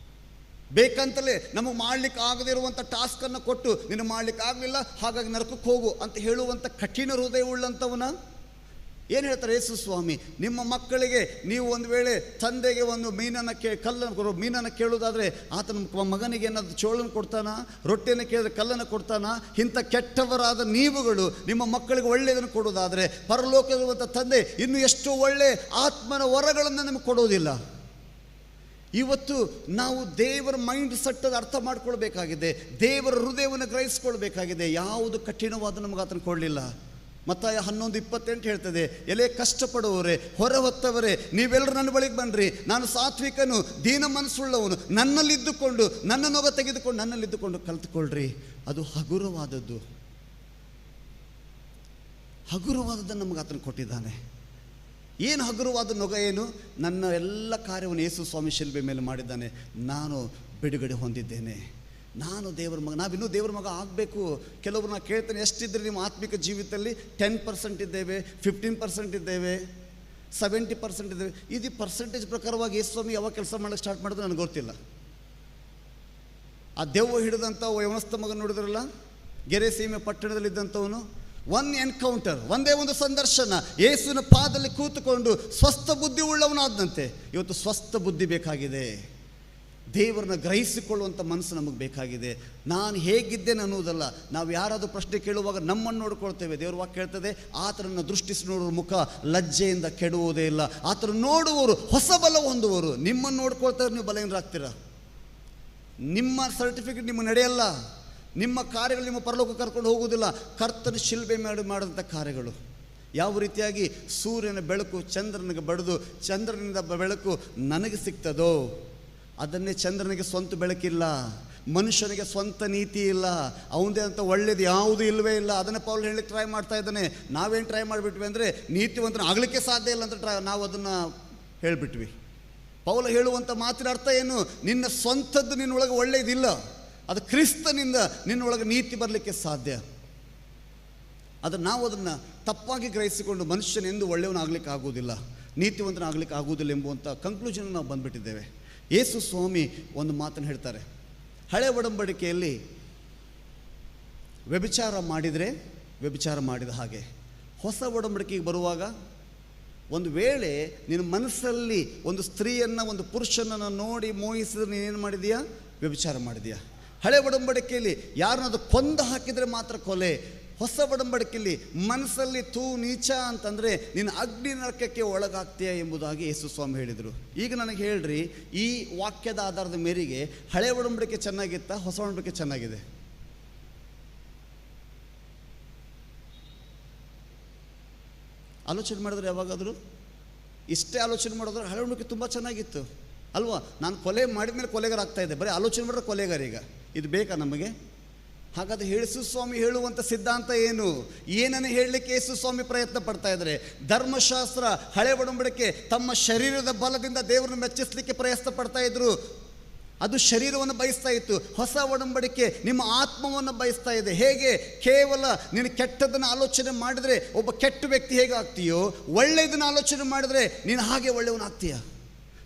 ಬೇಕಂತಲೇ ನಮಗೆ ಮಾಡಲಿಕ್ಕೆ ಆಗದೇ ಇರುವಂಥ ಟಾಸ್ಕನ್ನು ಕೊಟ್ಟು ನೀನು ಮಾಡಲಿಕ್ಕೆ ಆಗಲಿಲ್ಲ, ಹಾಗಾಗಿ ನರಕಕ್ಕೆ ಹೋಗು ಅಂತ ಹೇಳುವಂಥ ಕಠಿಣ ಹೃದಯ ಉಳ್ಳಂಥವನ? ಏನು ಹೇಳ್ತಾರೆ ಯೇಸು ಸ್ವಾಮಿ? ನಿಮ್ಮ ಮಕ್ಕಳಿಗೆ ನೀವು ಒಂದು ವೇಳೆ ತಂದೆಗೆ ಒಂದು ಮೀನನ್ನು ಕೇಳೋದಾದರೆ ಆತನ ಮಗನಿಗೆ ಏನಾದರೂ ಚೋಳನ್ನು ಕೊಡ್ತಾನ? ರೊಟ್ಟಿಯನ್ನು ಕೇಳಿದ್ರೆ ಕಲ್ಲನ್ನು ಕೊಡ್ತಾನ? ಇಂಥ ಕೆಟ್ಟವರಾದ ನೀವುಗಳು ನಿಮ್ಮ ಮಕ್ಕಳಿಗೆ ಒಳ್ಳೆಯದನ್ನು ಕೊಡೋದಾದರೆ ಪರಲೋಕದಲ್ಲಿರುವಂಥ ತಂದೆ ಇನ್ನೂ ಎಷ್ಟೋ ಒಳ್ಳೆಯ ಆತ್ಮನ ವರಗಳನ್ನು ನಮಗೆ ಕೊಡೋದಿಲ್ಲ. ಇವತ್ತು ನಾವು ದೇವರ ಮೈಂಡ್ ಸೆಟ್ಟದ ಅರ್ಥ ಮಾಡ್ಕೊಳ್ಬೇಕಾಗಿದೆ. ದೇವರ ಹೃದಯವನ್ನು ಗ್ರಹಿಸ್ಕೊಳ್ಬೇಕಾಗಿದೆ. ಯಾವುದು ಕಠಿಣವಾದ ನಮಗೆ ಆತನ ಕೊಡಲಿಲ್ಲ. ಮತ್ತಾಯ 11:28 ಹೇಳ್ತದೆ, ಎಲೆ ಕಷ್ಟಪಡುವವರೇ, ಹೊರ ಹೊತ್ತವರೇ, ನೀವೆಲ್ಲರೂ ನನ್ನ ಬಳಿಗೆ ಬನ್ನಿರಿ, ನಾನು ಸಾತ್ವಿಕನು, ದೀನ ಮನಸ್ಸುಳ್ಳವನು, ನನ್ನಲ್ಲಿದ್ದುಕೊಂಡು ನನ್ನ ನೊಗ ತೆಗೆದುಕೊಂಡು ನನ್ನಲ್ಲಿದ್ದುಕೊಂಡು ಕಲಿತುಕೊಳ್ಳ್ರಿ. ಅದು ಹಗುರವಾದದ್ದು. ಹಗುರವಾದದ್ದನ್ನು ನಮಗೆ ಆತನು ಕೊಟ್ಟಿದ್ದಾನೆ. ಏನು ಹಗುರವಾದ ನೊಗ? ಏನು? ನನ್ನ ಎಲ್ಲ ಕಾರ್ಯವನ್ನು ಯೇಸು ಸ್ವಾಮಿ ಶಿಲ್ಬೆ ಮೇಲೆ ಮಾಡಿದ್ದಾನೆ. ನಾನು ಬಿಡುಗಡೆ ಹೊಂದಿದ್ದೇನೆ. ನಾನು ದೇವರ ಮಗ. ನಾವಿನ್ನೂ ದೇವರ ಮಗ ಆಗಬೇಕು. ಕೆಲವರು ನಾನು ಕೇಳ್ತೇನೆ, ಎಷ್ಟಿದ್ರೆ ನಿಮ್ಮ ಆತ್ಮಿಕ ಜೀವಿತದಲ್ಲಿ 10% ಇದ್ದೇವೆ, 15% ಇದ್ದೇವೆ, 70% ಇದ್ದೇವೆ. ಇದು ಪರ್ಸೆಂಟೇಜ್ ಪ್ರಕಾರವಾಗಿ ಯೇಸು ಸ್ವಾಮಿ ಯಾವಾಗ ಕೆಲಸ ಮಾಡೋಕ್ಕೆ ಸ್ಟಾರ್ಟ್ ಮಾಡಿದ್ರೆ ನನಗೆ ಗೊತ್ತಿಲ್ಲ. ಆ ದೆವ್ವ ಹಿಡಿದಂಥ ಯವನಸ್ಥ ಮಗನ ನೋಡಿದ್ರಲ್ಲ, ಗೆರೆಸೀಮೆ ಪಟ್ಟಣದಲ್ಲಿದ್ದಂಥವನು, ಒನ್ ಎನ್ಕೌಂಟರ್, ಒಂದೇ ಒಂದು ಸಂದರ್ಶನ, ಯೇಸುವಿನ ಪಾದದಲ್ಲಿ ಕೂತುಕೊಂಡು ಸ್ವಸ್ಥ ಬುದ್ಧಿ ಉಳ್ಳವನಾದಂತೆ. ಇವತ್ತು ಸ್ವಸ್ಥ ಬುದ್ಧಿ ಬೇಕಾಗಿದೆ. ದೇವರನ್ನ ಗ್ರಹಿಸಿಕೊಳ್ಳುವಂಥ ಮನಸ್ಸು ನಮಗೆ ಬೇಕಾಗಿದೆ. ನಾನು ಹೇಗಿದ್ದೇನೆ ಅನ್ನೋದಲ್ಲ. ನಾವು ಯಾರಾದರೂ ಪ್ರಶ್ನೆ ಕೇಳುವಾಗ ನಮ್ಮನ್ನು ನೋಡ್ಕೊಳ್ತೇವೆ. ದೇವ್ರ ವಾಕ್ಯ ಕೇಳ್ತದೆ, ಆತನನ್ನು ದೃಷ್ಟಿಸಿ ನೋಡುವ ಮುಖ ಲಜ್ಜೆಯಿಂದ ಕೆಡುವುದೇ ಇಲ್ಲ. ಆತನ ನೋಡುವವರು ಹೊಸ ಬಲ ಹೊಂದುವರು. ನಿಮ್ಮನ್ನು ನೋಡ್ಕೊಳ್ತಾರೆ, ನೀವು ಬಲಹೀನರಾಗ್ತೀರ. ನಿಮ್ಮ ಸರ್ಟಿಫಿಕೇಟ್ ನಿಮ್ಮ ನಡೆಯಲ್ಲ. ನಿಮ್ಮ ಕಾರ್ಯಗಳು ನಿಮ್ಮ ಪರಲೋಕ ಕರ್ಕೊಂಡು ಹೋಗುವುದಿಲ್ಲ. ಕರ್ತನ ಶಿಲ್ಬೆ ಮಾಡಿದಂಥ ಕಾರ್ಯಗಳು ಯಾವ ರೀತಿಯಾಗಿ ಸೂರ್ಯನ ಬೆಳಕು ಚಂದ್ರನಿಗೆ ಬಡಿದು ಚಂದ್ರನಿಂದ ಬೆಳಕು ನನಗೆ ಸಿಗ್ತದೋ, ಅದನ್ನೇ ಚಂದ್ರನಿಗೆ ಸ್ವಂತ ಬೆಳಕಿಲ್ಲ, ಮನುಷ್ಯನಿಗೆ ಸ್ವಂತ ನೀತಿ ಇಲ್ಲ, ಅವನದೇ ಅಂತ ಒಳ್ಳೇದು ಯಾವುದೂ ಇಲ್ಲವೇ ಇಲ್ಲ. ಅದನ್ನು ಪೌಲ್ ಹೇಳಲಿಕ್ಕೆ ಟ್ರೈ ಮಾಡ್ತಾ ಇದ್ದಾನೆ. ನಾವೇನು ಟ್ರೈ ಮಾಡಿಬಿಟ್ವಿ ಅಂದರೆ ನೀತಿವಂತನ ಆಗಲಿಕ್ಕೆ ಸಾಧ್ಯ ಇಲ್ಲ ಅಂತ ನಾವು ಅದನ್ನು ಹೇಳಿಬಿಟ್ವಿ. ಪೌಲ ಹೇಳುವಂಥ ಮಾತಿನ ಅರ್ಥ ಏನು? ನಿನ್ನ ಸ್ವಂತದ್ದು ನಿನ್ನೊಳಗೆ ಒಳ್ಳೆಯದಿಲ್ಲ, ಅದು ಕ್ರಿಸ್ತನಿಂದ ನಿನ್ನೊಳಗೆ ನೀತಿ ಬರಲಿಕ್ಕೆ ಸಾಧ್ಯ. ನಾವು ಅದನ್ನು ತಪ್ಪಾಗಿ ಗ್ರಹಿಸಿಕೊಂಡು ಮನುಷ್ಯನೆಂದು ಒಳ್ಳೆಯವನಾಗಲಿಕ್ಕೆ ಆಗುವುದಿಲ್ಲ, ನೀತಿವಂತನಾಗಲಿಕ್ಕೆ ಆಗುವುದಿಲ್ಲ ಎಂಬುವಂಥ ಕನ್ಕ್ಲೂಷನ್ ನಾವು ಬಂದುಬಿಟ್ಟಿದ್ದೇವೆ. ಯೇಸು ಸ್ವಾಮಿ ಒಂದು ಮಾತನ್ನು ಹೇಳ್ತಾರೆ, ಹಳೆ ಒಡಂಬಡಿಕೆಯಲ್ಲಿ ವ್ಯಭಿಚಾರ ಮಾಡಿದರೆ ವ್ಯಭಿಚಾರ ಮಾಡಿದ ಹಾಗೆ. ಹೊಸ ಒಡಂಬಡಿಕೆಗೆ ಬರುವಾಗ ಒಂದು ವೇಳೆ ನಿನ್ನ ಮನಸ್ಸಲ್ಲಿ ಒಂದು ಸ್ತ್ರೀಯನ್ನು ಒಂದು ಪುರುಷನನ್ನು ನೋಡಿ ಮೋಹಿಸಿದ್ರೆ ನೀನೇನು ಮಾಡಿದೀಯಾ? ವ್ಯಭಿಚಾರ ಮಾಡಿದೀಯಾ. ಹಳೆ ಒಡಂಬಡಿಕೆಯಲ್ಲಿ ಯಾರನ್ನಾದ್ರು ಕೊಂದು ಹಾಕಿದರೆ ಮಾತ್ರ ಕೊಲೆ. ಹೊಸ ಒಡಂಬಡಿಕೆಯಲ್ಲಿ ಮನಸ್ಸಲ್ಲಿ ನೀಚ ಅಂತಂದರೆ ನೀನು ಅಗ್ನಿ ನರಕಕ್ಕೆ ಒಳಗಾಗ್ತೀಯ ಎಂಬುದಾಗಿ ಯೇಸು ಸ್ವಾಮಿ ಹೇಳಿದರು. ಈಗ ನನಗೆ ಹೇಳ್ರಿ, ಈ ವಾಕ್ಯದ ಆಧಾರದ ಮೇರೆಗೆ ಹಳೆ ಒಡಂಬಡಿಕೆ ಚೆನ್ನಾಗಿತ್ತಾ, ಹೊಸ ಒಡಂಬಡಿಕೆ ಚೆನ್ನಾಗಿದೆ? ಆಲೋಚನೆ ಮಾಡಿದ್ರೆ ಯಾವಾಗಾದರೂ ಇಷ್ಟೇ ಆಲೋಚನೆ ಮಾಡಿದ್ರೆ ಹಳೆ ಒಡಂಬಡಿಕೆ ತುಂಬ ಚೆನ್ನಾಗಿತ್ತು ಅಲ್ವಾ? ನಾನು ಕೊಲೆ ಮಾಡಿದ ಮೇಲೆ ಕೊಲೆಗಾರ ಆಗ್ತಾ ಇದ್ದೆ, ಬರೀ ಆಲೋಚನೆ ಮಾಡಿದ್ರೆ ಕೊಲೆಗಾರ. ಈಗ ಇದು ಬೇಕಾ ನಮಗೆ? ಹಾಗಾದರೆ ಯೇಸು ಸ್ವಾಮಿ ಹೇಳುವಂಥ ಸಿದ್ಧಾಂತ ಏನು? ಏನನ್ನು ಹೇಳಲಿಕ್ಕೆ ಯೇಸು ಸ್ವಾಮಿ ಪ್ರಯತ್ನ ಪಡ್ತಾ ಇದ್ದಾರೆ? ಧರ್ಮಶಾಸ್ತ್ರ, ಹಳೆ ಒಡಂಬಡಿಕೆ ತಮ್ಮ ಶರೀರದ ಬಲದಿಂದ ದೇವರನ್ನು ಮೆಚ್ಚಿಸಲಿಕ್ಕೆ ಪ್ರಯತ್ನ ಪಡ್ತಾ ಇದ್ರು. ಅದು ಶರೀರವನ್ನು ಬಯಸ್ತಾ ಇತ್ತು. ಹೊಸ ಒಡಂಬಡಿಕೆ ನಿಮ್ಮ ಆತ್ಮವನ್ನು ಬಯಸ್ತಾ ಇದೆ. ಹೇಗೆ? ಕೇವಲ ನೀನು ಕೆಟ್ಟದನ್ನು ಆಲೋಚನೆ ಮಾಡಿದರೆ ಒಬ್ಬ ಕೆಟ್ಟ ವ್ಯಕ್ತಿ ಹೇಗೆ ಆಗ್ತೀಯೋ, ಒಳ್ಳೆಯದನ್ನು ಆಲೋಚನೆ ಮಾಡಿದರೆ ನೀನು ಹಾಗೆ ಒಳ್ಳೆಯವನಾಗ್ತೀಯ.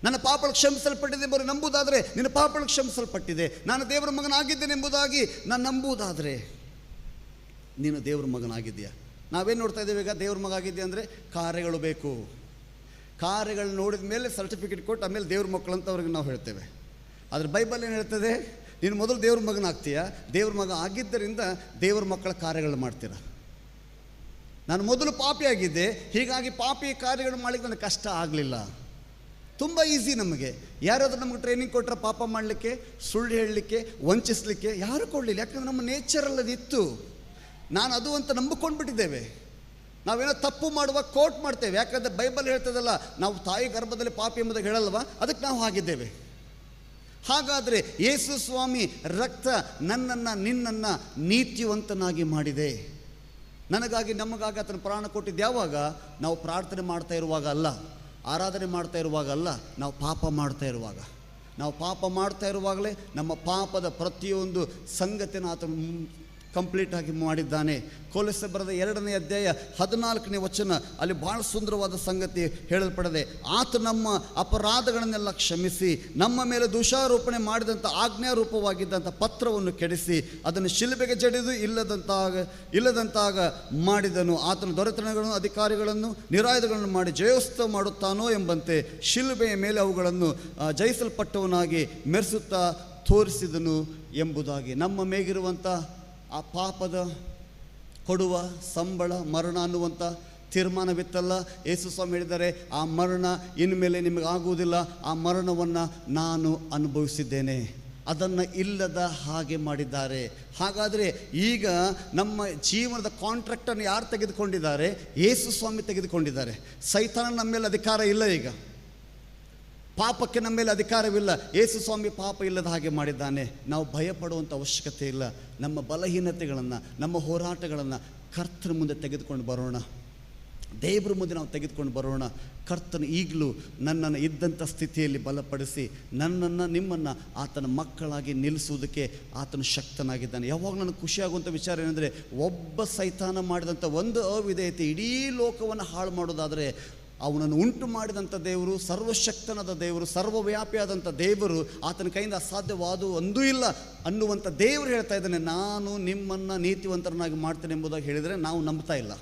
ನನ್ನ ಪಾಪಗಳು ಕ್ಷಮಿಸಲ್ಪಟ್ಟಿದೆ ಎಂಬುದು ನಂಬುವುದಾದರೆ ನಿನ್ನ ಪಾಪಗಳು ಕ್ಷಮಿಸಲ್ಪಟ್ಟಿದೆ. ನಾನು ದೇವರ ಮಗನಾಗಿದ್ದೇನೆ ಎಂಬುದಾಗಿ ನಾನು ನಂಬುವುದಾದರೆ ನೀನು ದೇವರ ಮಗನಾಗಿದ್ದೀಯ. ನಾವೇನು ನೋಡ್ತಾ ಇದ್ದೇವೆ ಈಗ? ದೇವ್ರ ಮಗ ಆಗಿದೆಯಾ ಅಂದರೆ ಕಾರ್ಯಗಳು ಬೇಕು. ಕಾರ್ಯಗಳು ನೋಡಿದ ಮೇಲೆ ಸರ್ಟಿಫಿಕೇಟ್ ಕೊಟ್ಟು ಆಮೇಲೆ ದೇವ್ರ ಮಕ್ಕಳು ಅಂತ ಅವ್ರಿಗೆ ನಾವು ಹೇಳ್ತೇವೆ. ಆದರೆ ಬೈಬಲ್ ಏನು ಹೇಳ್ತದೆ? ನೀನು ಮೊದಲು ದೇವ್ರ ಮಗನಾಗ್ತೀಯ, ದೇವ್ರ ಮಗ ಆಗಿದ್ದರಿಂದ ದೇವ್ರ ಮಕ್ಕಳ ಕಾರ್ಯಗಳು ಮಾಡ್ತೀರ. ನಾನು ಮೊದಲು ಪಾಪಿ ಆಗಿದ್ದೆ, ಹೀಗಾಗಿ ಪಾಪಿ ಕಾರ್ಯಗಳು ಮಾಡಲಿಕ್ಕೆ ನನಗೆ ಕಷ್ಟ ಆಗಲಿಲ್ಲ. ತುಂಬ ಈಸಿ ನಮಗೆ. ಯಾರಾದರೂ ನಮಗೆ ಟ್ರೈನಿಂಗ್ ಕೊಟ್ಟರೆ ಪಾಪ ಮಾಡಲಿಕ್ಕೆ, ಸುಳ್ಳು ಹೇಳಲಿಕ್ಕೆ, ವಂಚಿಸಲಿಕ್ಕೆ ಯಾರು ಕೊಡಲಿಲ್ಲ. ಯಾಕಂದರೆ ನಮ್ಮ ನೇಚರಲ್ಲದಿತ್ತು. ನಾನು ಅದು ಅಂತ ನಂಬಿಕೊಂಡು ಬಿಟ್ಟಿದ್ದೇವೆ. ನಾವೇನೋ ತಪ್ಪು ಮಾಡುವಾಗ ಕೋಟ್ ಮಾಡ್ತೇವೆ. ಯಾಕಂದರೆ ಬೈಬಲ್ ಹೇಳ್ತದಲ್ಲ, ನಾವು ತಾಯಿ ಗರ್ಭದಲ್ಲಿ ಪಾಪಿ ಎಂಬುದಾಗಿ ಹೇಳಲ್ವ, ಅದಕ್ಕೆ ನಾವು ಹಾಗಿದ್ದೇವೆ. ಹಾಗಾದರೆ ಯೇಸು ಸ್ವಾಮಿ ರಕ್ತ ನನ್ನನ್ನು ನಿನ್ನನ್ನು ನೀತಿವಂತನಾಗಿ ಮಾಡಿದೆ. ನನಗಾಗಿ ನಮಗಾಗಿ ಆತನ ಪ್ರಾಣ ಕೊಟ್ಟಿದ್ದು ಯಾವಾಗ? ನಾವು ಪ್ರಾರ್ಥನೆ ಮಾಡ್ತಾ ಇರುವಾಗ ಅಲ್ಲ, ಆರಾಧನೆ ಮಾಡ್ತಾ ಇರುವಾಗ ಅಲ್ಲ, ನಾವು ಪಾಪ ಮಾಡ್ತಾ ಇರುವಾಗ. ನಾವು ಪಾಪ ಮಾಡ್ತಾ ಇರುವಾಗಲೇ ನಮ್ಮ ಪಾಪದ ಪ್ರತಿಯೊಂದು ಸಂಗತಿಯನ್ನು ಆತನು ಕಂಪ್ಲೀಟಾಗಿ ಮಾಡಿದ್ದಾನೆ. ಕೊಲೊಸ್ಸೆ ಬರೆದ 2ನೇ ಅಧ್ಯಾಯ 14ನೇ ವಚನ, ಅಲ್ಲಿ ಭಾಳ ಸುಂದರವಾದ ಸಂಗತಿ ಹೇಳಲ್ಪಡದೆ, ಆತ ನಮ್ಮ ಅಪರಾಧಗಳನ್ನೆಲ್ಲ ಕ್ಷಮಿಸಿ ನಮ್ಮ ಮೇಲೆ ದೋಷಾರೋಪಣೆ ಆಜ್ಞಾರೂಪವಾಗಿದ್ದಂಥ ಪತ್ರವನ್ನು ಕೆಡಿಸಿ ಅದನ್ನು ಶಿಲುಬೆಗೆ ಜಡಿದು ಇಲ್ಲದಂತಾಗ ಮಾಡಿದನು. ಆತನ ದೊರೆತನಗಳನ್ನು, ಅಧಿಕಾರಿಗಳನ್ನು, ನಿರಾಯುಧಗಳನ್ನು ಮಾಡಿ ಜಯೋತ್ಸವ ಮಾಡುತ್ತಾನೋ ಎಂಬಂತೆ ಶಿಲುಬೆಯ ಮೇಲೆ ಅವುಗಳನ್ನು ಜಯಿಸಲ್ಪಟ್ಟವನಾಗಿ ಮೆರೆಸುತ್ತಾ ತೋರಿಸಿದನು ಎಂಬುದಾಗಿ. ನಮ್ಮ ಮೇಗಿರುವಂಥ ಆ ಪಾಪದ ಕೊಡುವ ಸಂಬಳ ಮರಣ ಅನ್ನುವಂಥ ತೀರ್ಮಾನವಿತ್ತಲ್ಲ, ಯೇಸು ಸ್ವಾಮಿ ಹೇಳಿದ್ದಾರೆ, ಆ ಮರಣ ಇನ್ಮೇಲೆ ನಿಮಗೆ ಆಗುವುದಿಲ್ಲ. ಆ ಮರಣವನ್ನು ನಾನು ಅನುಭವಿಸಿದ್ದೇನೆ, ಅದನ್ನು ಇಲ್ಲದ ಹಾಗೆ ಮಾಡಿದ್ದಾರೆ. ಹಾಗಾದರೆ ಈಗ ನಮ್ಮ ಜೀವನದ ಕಾಂಟ್ರಾಕ್ಟನ್ನು ಯಾರು ತೆಗೆದುಕೊಂಡಿದ್ದಾರೆ? ಯೇಸು ಸ್ವಾಮಿ ತೆಗೆದುಕೊಂಡಿದ್ದಾರೆ. ಸೈತಾನ ನಮ್ಮ ಮೇಲೆ ಅಧಿಕಾರ ಇಲ್ಲ. ಈಗ ಪಾಪಕ್ಕೆ ನಮ್ಮ ಮೇಲೆ ಅಧಿಕಾರವಿಲ್ಲ. ಯೇಸು ಸ್ವಾಮಿ ಪಾಪ ಇಲ್ಲದ ಹಾಗೆ ಮಾಡಿದ್ದಾನೆ. ನಾವು ಭಯಪಡುವಂಥ ಅವಶ್ಯಕತೆ ಇಲ್ಲ. ನಮ್ಮ ಬಲಹೀನತೆಗಳನ್ನು, ನಮ್ಮ ಹೋರಾಟಗಳನ್ನು ಕರ್ತನ ಮುಂದೆ ತೆಗೆದುಕೊಂಡು ಬರೋಣ. ದೇವರ ಮುಂದೆ ನಾವು ತೆಗೆದುಕೊಂಡು ಬರೋಣ. ಕರ್ತನು ಈಗಲೂ ನನ್ನನ್ನು ಇದ್ದಂಥ ಸ್ಥಿತಿಯಲ್ಲಿ ಬಲಪಡಿಸಿ ನನ್ನನ್ನು, ನಿಮ್ಮನ್ನು ಆತನ ಮಕ್ಕಳಾಗಿ ನಿಲ್ಲಿಸುವುದಕ್ಕೆ ಆತನು ಶಕ್ತನಾಗಿದ್ದಾನೆ. ಯಾವಾಗ ನನಗೆ ಖುಷಿಯಾಗುವಂಥ ವಿಚಾರ ಏನಂದರೆ, ಒಬ್ಬ ಸೈತಾನ ಮಾಡಿದಂಥ ಒಂದು ಅವಿಧೇಯತೆ ಇಡೀ ಲೋಕವನ್ನು ಹಾಳು ಮಾಡೋದಾದರೆ, ಅವನನ್ನು ಉಂಟು ಮಾಡಿದಂಥ ದೇವರು, ಸರ್ವಶಕ್ತನಾದ ದೇವರು, ಸರ್ವವ್ಯಾಪಿಯಾದಂಥ ದೇವರು, ಆತನ ಕೈಯಿಂದ ಅಸಾಧ್ಯವಾದ ಒಂದೂ ಇಲ್ಲ ಅನ್ನುವಂಥ ದೇವರು ಹೇಳ್ತಾ ಇದ್ದಾನೆ, ನಾನು ನಿಮ್ಮನ್ನು ನೀತಿವಂತರನ್ನಾಗಿ ಮಾಡ್ತೇನೆ ಎಂಬುದಾಗಿ ಹೇಳಿದರೆ ನಾವು ನಂಬ್ತಾ ಇಲ್ಲ.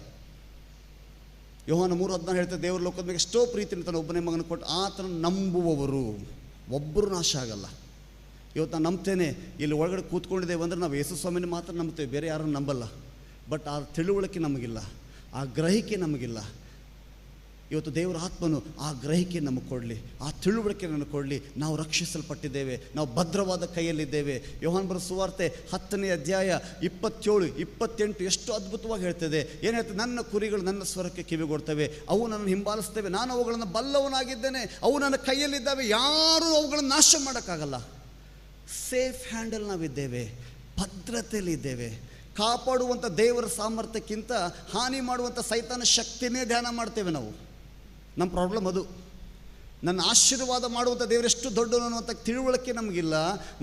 ಯೋಹಾನ 3:16 ಹೇಳ್ತಾರೆ, ದೇವರು ಲೋಕದ ಮೇಲೆ ಎಷ್ಟೋ ಪ್ರೀತಿಯನ್ನು ತನ್ನ ಒಬ್ಬನೇ ಮಗನ ಕೊಟ್ಟು ಆತನ ನಂಬುವವರು ಒಬ್ಬರು ನಾಶ ಆಗಲ್ಲ. ಇವತ್ತು ನಾನು ನಂಬ್ತೇನೆ, ಇಲ್ಲಿ ಒಳಗಡೆ ಕೂತ್ಕೊಂಡಿದ್ದೇವೆ ಅಂದರೆ ನಾವು ಯೇಸು ಸ್ವಾಮಿನ ಮಾತ್ರ ನಂಬ್ತೇವೆ, ಬೇರೆ ಯಾರನ್ನು ನಂಬಲ್ಲ. ಬಟ್ ಆ ತಿಳುವಳಿಕೆ ನಮಗಿಲ್ಲ, ಆ ಗ್ರಹಿಕೆ ನಮಗಿಲ್ಲ. ಇವತ್ತು ದೇವರ ಆತ್ಮನು ಆ ಗ್ರಹಿಕೆ ನಮಗೆ ಕೊಡಲಿ, ಆ ತಿಳುವಳಿಕೆ ನನಗೆ ಕೊಡಲಿ. ನಾವು ರಕ್ಷಿಸಲ್ಪಟ್ಟಿದ್ದೇವೆ, ನಾವು ಭದ್ರವಾದ ಕೈಯಲ್ಲಿದ್ದೇವೆ. ಯೋಹಾನ ಬರೆದ ಸುವಾರ್ತೆ 10ನೇ ಅಧ್ಯಾಯ 27, 28 ಎಷ್ಟು ಅದ್ಭುತವಾಗಿ ಹೇಳ್ತದೆ. ಏನು ಹೇಳ್ತದೆ? ನನ್ನ ಕುರಿಗಳು ನನ್ನ ಸ್ವರಕ್ಕೆ ಕಿವಿಗೊಡ್ತವೆ, ಅವು ನನ್ನನ್ನು ಹಿಂಬಾಲಿಸ್ತವೆ, ನಾನು ಅವುಗಳನ್ನು ಬಲ್ಲವನಾಗಿದ್ದೇನೆ, ಅವು ನನ್ನ ಕೈಯಲ್ಲಿದ್ದಾವೆ, ಯಾರೂ ಅವುಗಳನ್ನು ನಾಶ ಮಾಡೋಕ್ಕಾಗಲ್ಲ. ಸೇಫ್ ಹ್ಯಾಂಡಲ್ ನಾವಿದ್ದೇವೆ, ಭದ್ರತೆಯಲ್ಲಿದ್ದೇವೆ. ಕಾಪಾಡುವಂಥ ದೇವರ ಸಾಮರ್ಥ್ಯಕ್ಕಿಂತ ಹಾನಿ ಮಾಡುವಂಥ ಸೈತಾನ ಶಕ್ತಿನೇ ಧ್ಯಾನ ಮಾಡ್ತೇವೆ ನಾವು. ನಮ್ಮ ಪ್ರಾಬ್ಲಮ್ ಅದು. ನನ್ನ ಆಶೀರ್ವಾದ ಮಾಡುವಂಥ ದೇವರು ಎಷ್ಟು ದೊಡ್ಡವನು ಅನ್ನುವಂಥ ತಿಳುವಳಿಕೆ ನಮಗಿಲ್ಲ.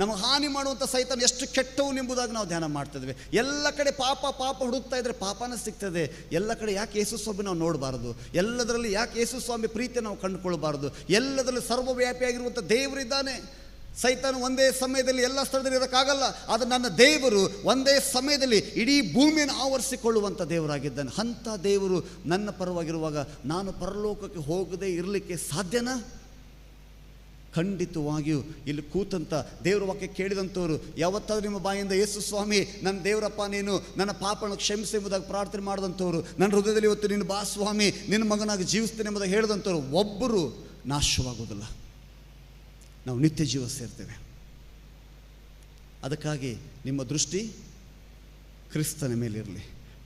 ನಮಗೆ ಹಾನಿ ಮಾಡುವಂಥ ಸೈತಾನ ಎಷ್ಟು ಕೆಟ್ಟವನು ಎಂಬುದಾಗಿ ನಾವು ಧ್ಯಾನ ಮಾಡ್ತಿದ್ವಿ. ಎಲ್ಲ ಕಡೆ ಪಾಪ ಹುಡುಕ್ತಾ ಇದ್ದರೆ ಪಾಪನ ಸಿಗ್ತದೆ. ಎಲ್ಲ ಕಡೆ ಯಾಕೆ ಯೇಸು ಸ್ವಾಮಿ ನಾವು ನೋಡಬಾರ್ದು? ಎಲ್ಲದರಲ್ಲಿ ಯಾಕೆ ಯೇಸು ಸ್ವಾಮಿ ಪ್ರೀತಿ ನಾವು ಕಂಡುಕೊಳ್ಬಾರ್ದು? ಎಲ್ಲದರಲ್ಲಿ ಸರ್ವವ್ಯಾಪಿಯಾಗಿರುವಂಥ ದೇವರಿದ್ದಾನೆ. ಸೈತಾನ ಒಂದೇ ಸಮಯದಲ್ಲಿ ಎಲ್ಲ ಸ್ಥಳದಲ್ಲಿ ಇರೋಕ್ಕಾಗಲ್ಲ. ಆದರೆ ನನ್ನ ದೇವರು ಒಂದೇ ಸಮಯದಲ್ಲಿ ಇಡೀ ಭೂಮಿಯನ್ನು ಆವರಿಸಿಕೊಳ್ಳುವಂಥ ದೇವರಾಗಿದ್ದಾನೆ. ಅಂಥ ದೇವರು ನನ್ನ ಪರವಾಗಿರುವಾಗ ನಾನು ಪರಲೋಕಕ್ಕೆ ಹೋಗದೇ ಇರಲಿಕ್ಕೆ ಸಾಧ್ಯನಾ? ಖಂಡಿತವಾಗಿಯೂ ಇಲ್ಲಿ ಕೂತಂಥ ದೇವರ ವಾಕ್ಯ ಕೇಳಿದಂಥವರು ಯಾವತ್ತಾದ್ರೂ ನಿಮ್ಮ ಬಾಯಿಂದ ಯೇಸು ಸ್ವಾಮಿ ನನ್ನ ದೇವರಪ್ಪ, ನೀನು ನನ್ನ ಪಾಪವನ್ನು ಕ್ಷಮಿಸಿ ಎಂಬುದಾಗಿ ಪ್ರಾರ್ಥನೆ ಮಾಡಿದಂಥವ್ರು, ನನ್ನ ಹೃದಯದಲ್ಲಿ ಇವತ್ತು ನೀನು ಬಾ ಸ್ವಾಮಿ, ನಿನ್ನ ಮಗನಾಗಿ ಜೀವಿಸ್ತೇನೆ ಎಂಬುದಾಗಿ ಹೇಳಿದಂಥವ್ರು ಒಬ್ಬರು ನಾಶವಾಗುವುದಿಲ್ಲ. ನಾವು ನಿತ್ಯ ಜೀವ ಸೇರ್ತೇವೆ. ಅದಕ್ಕಾಗಿ ನಿಮ್ಮ ದೃಷ್ಟಿ ಕ್ರಿಸ್ತನ ಮೇಲಿರಲಿ.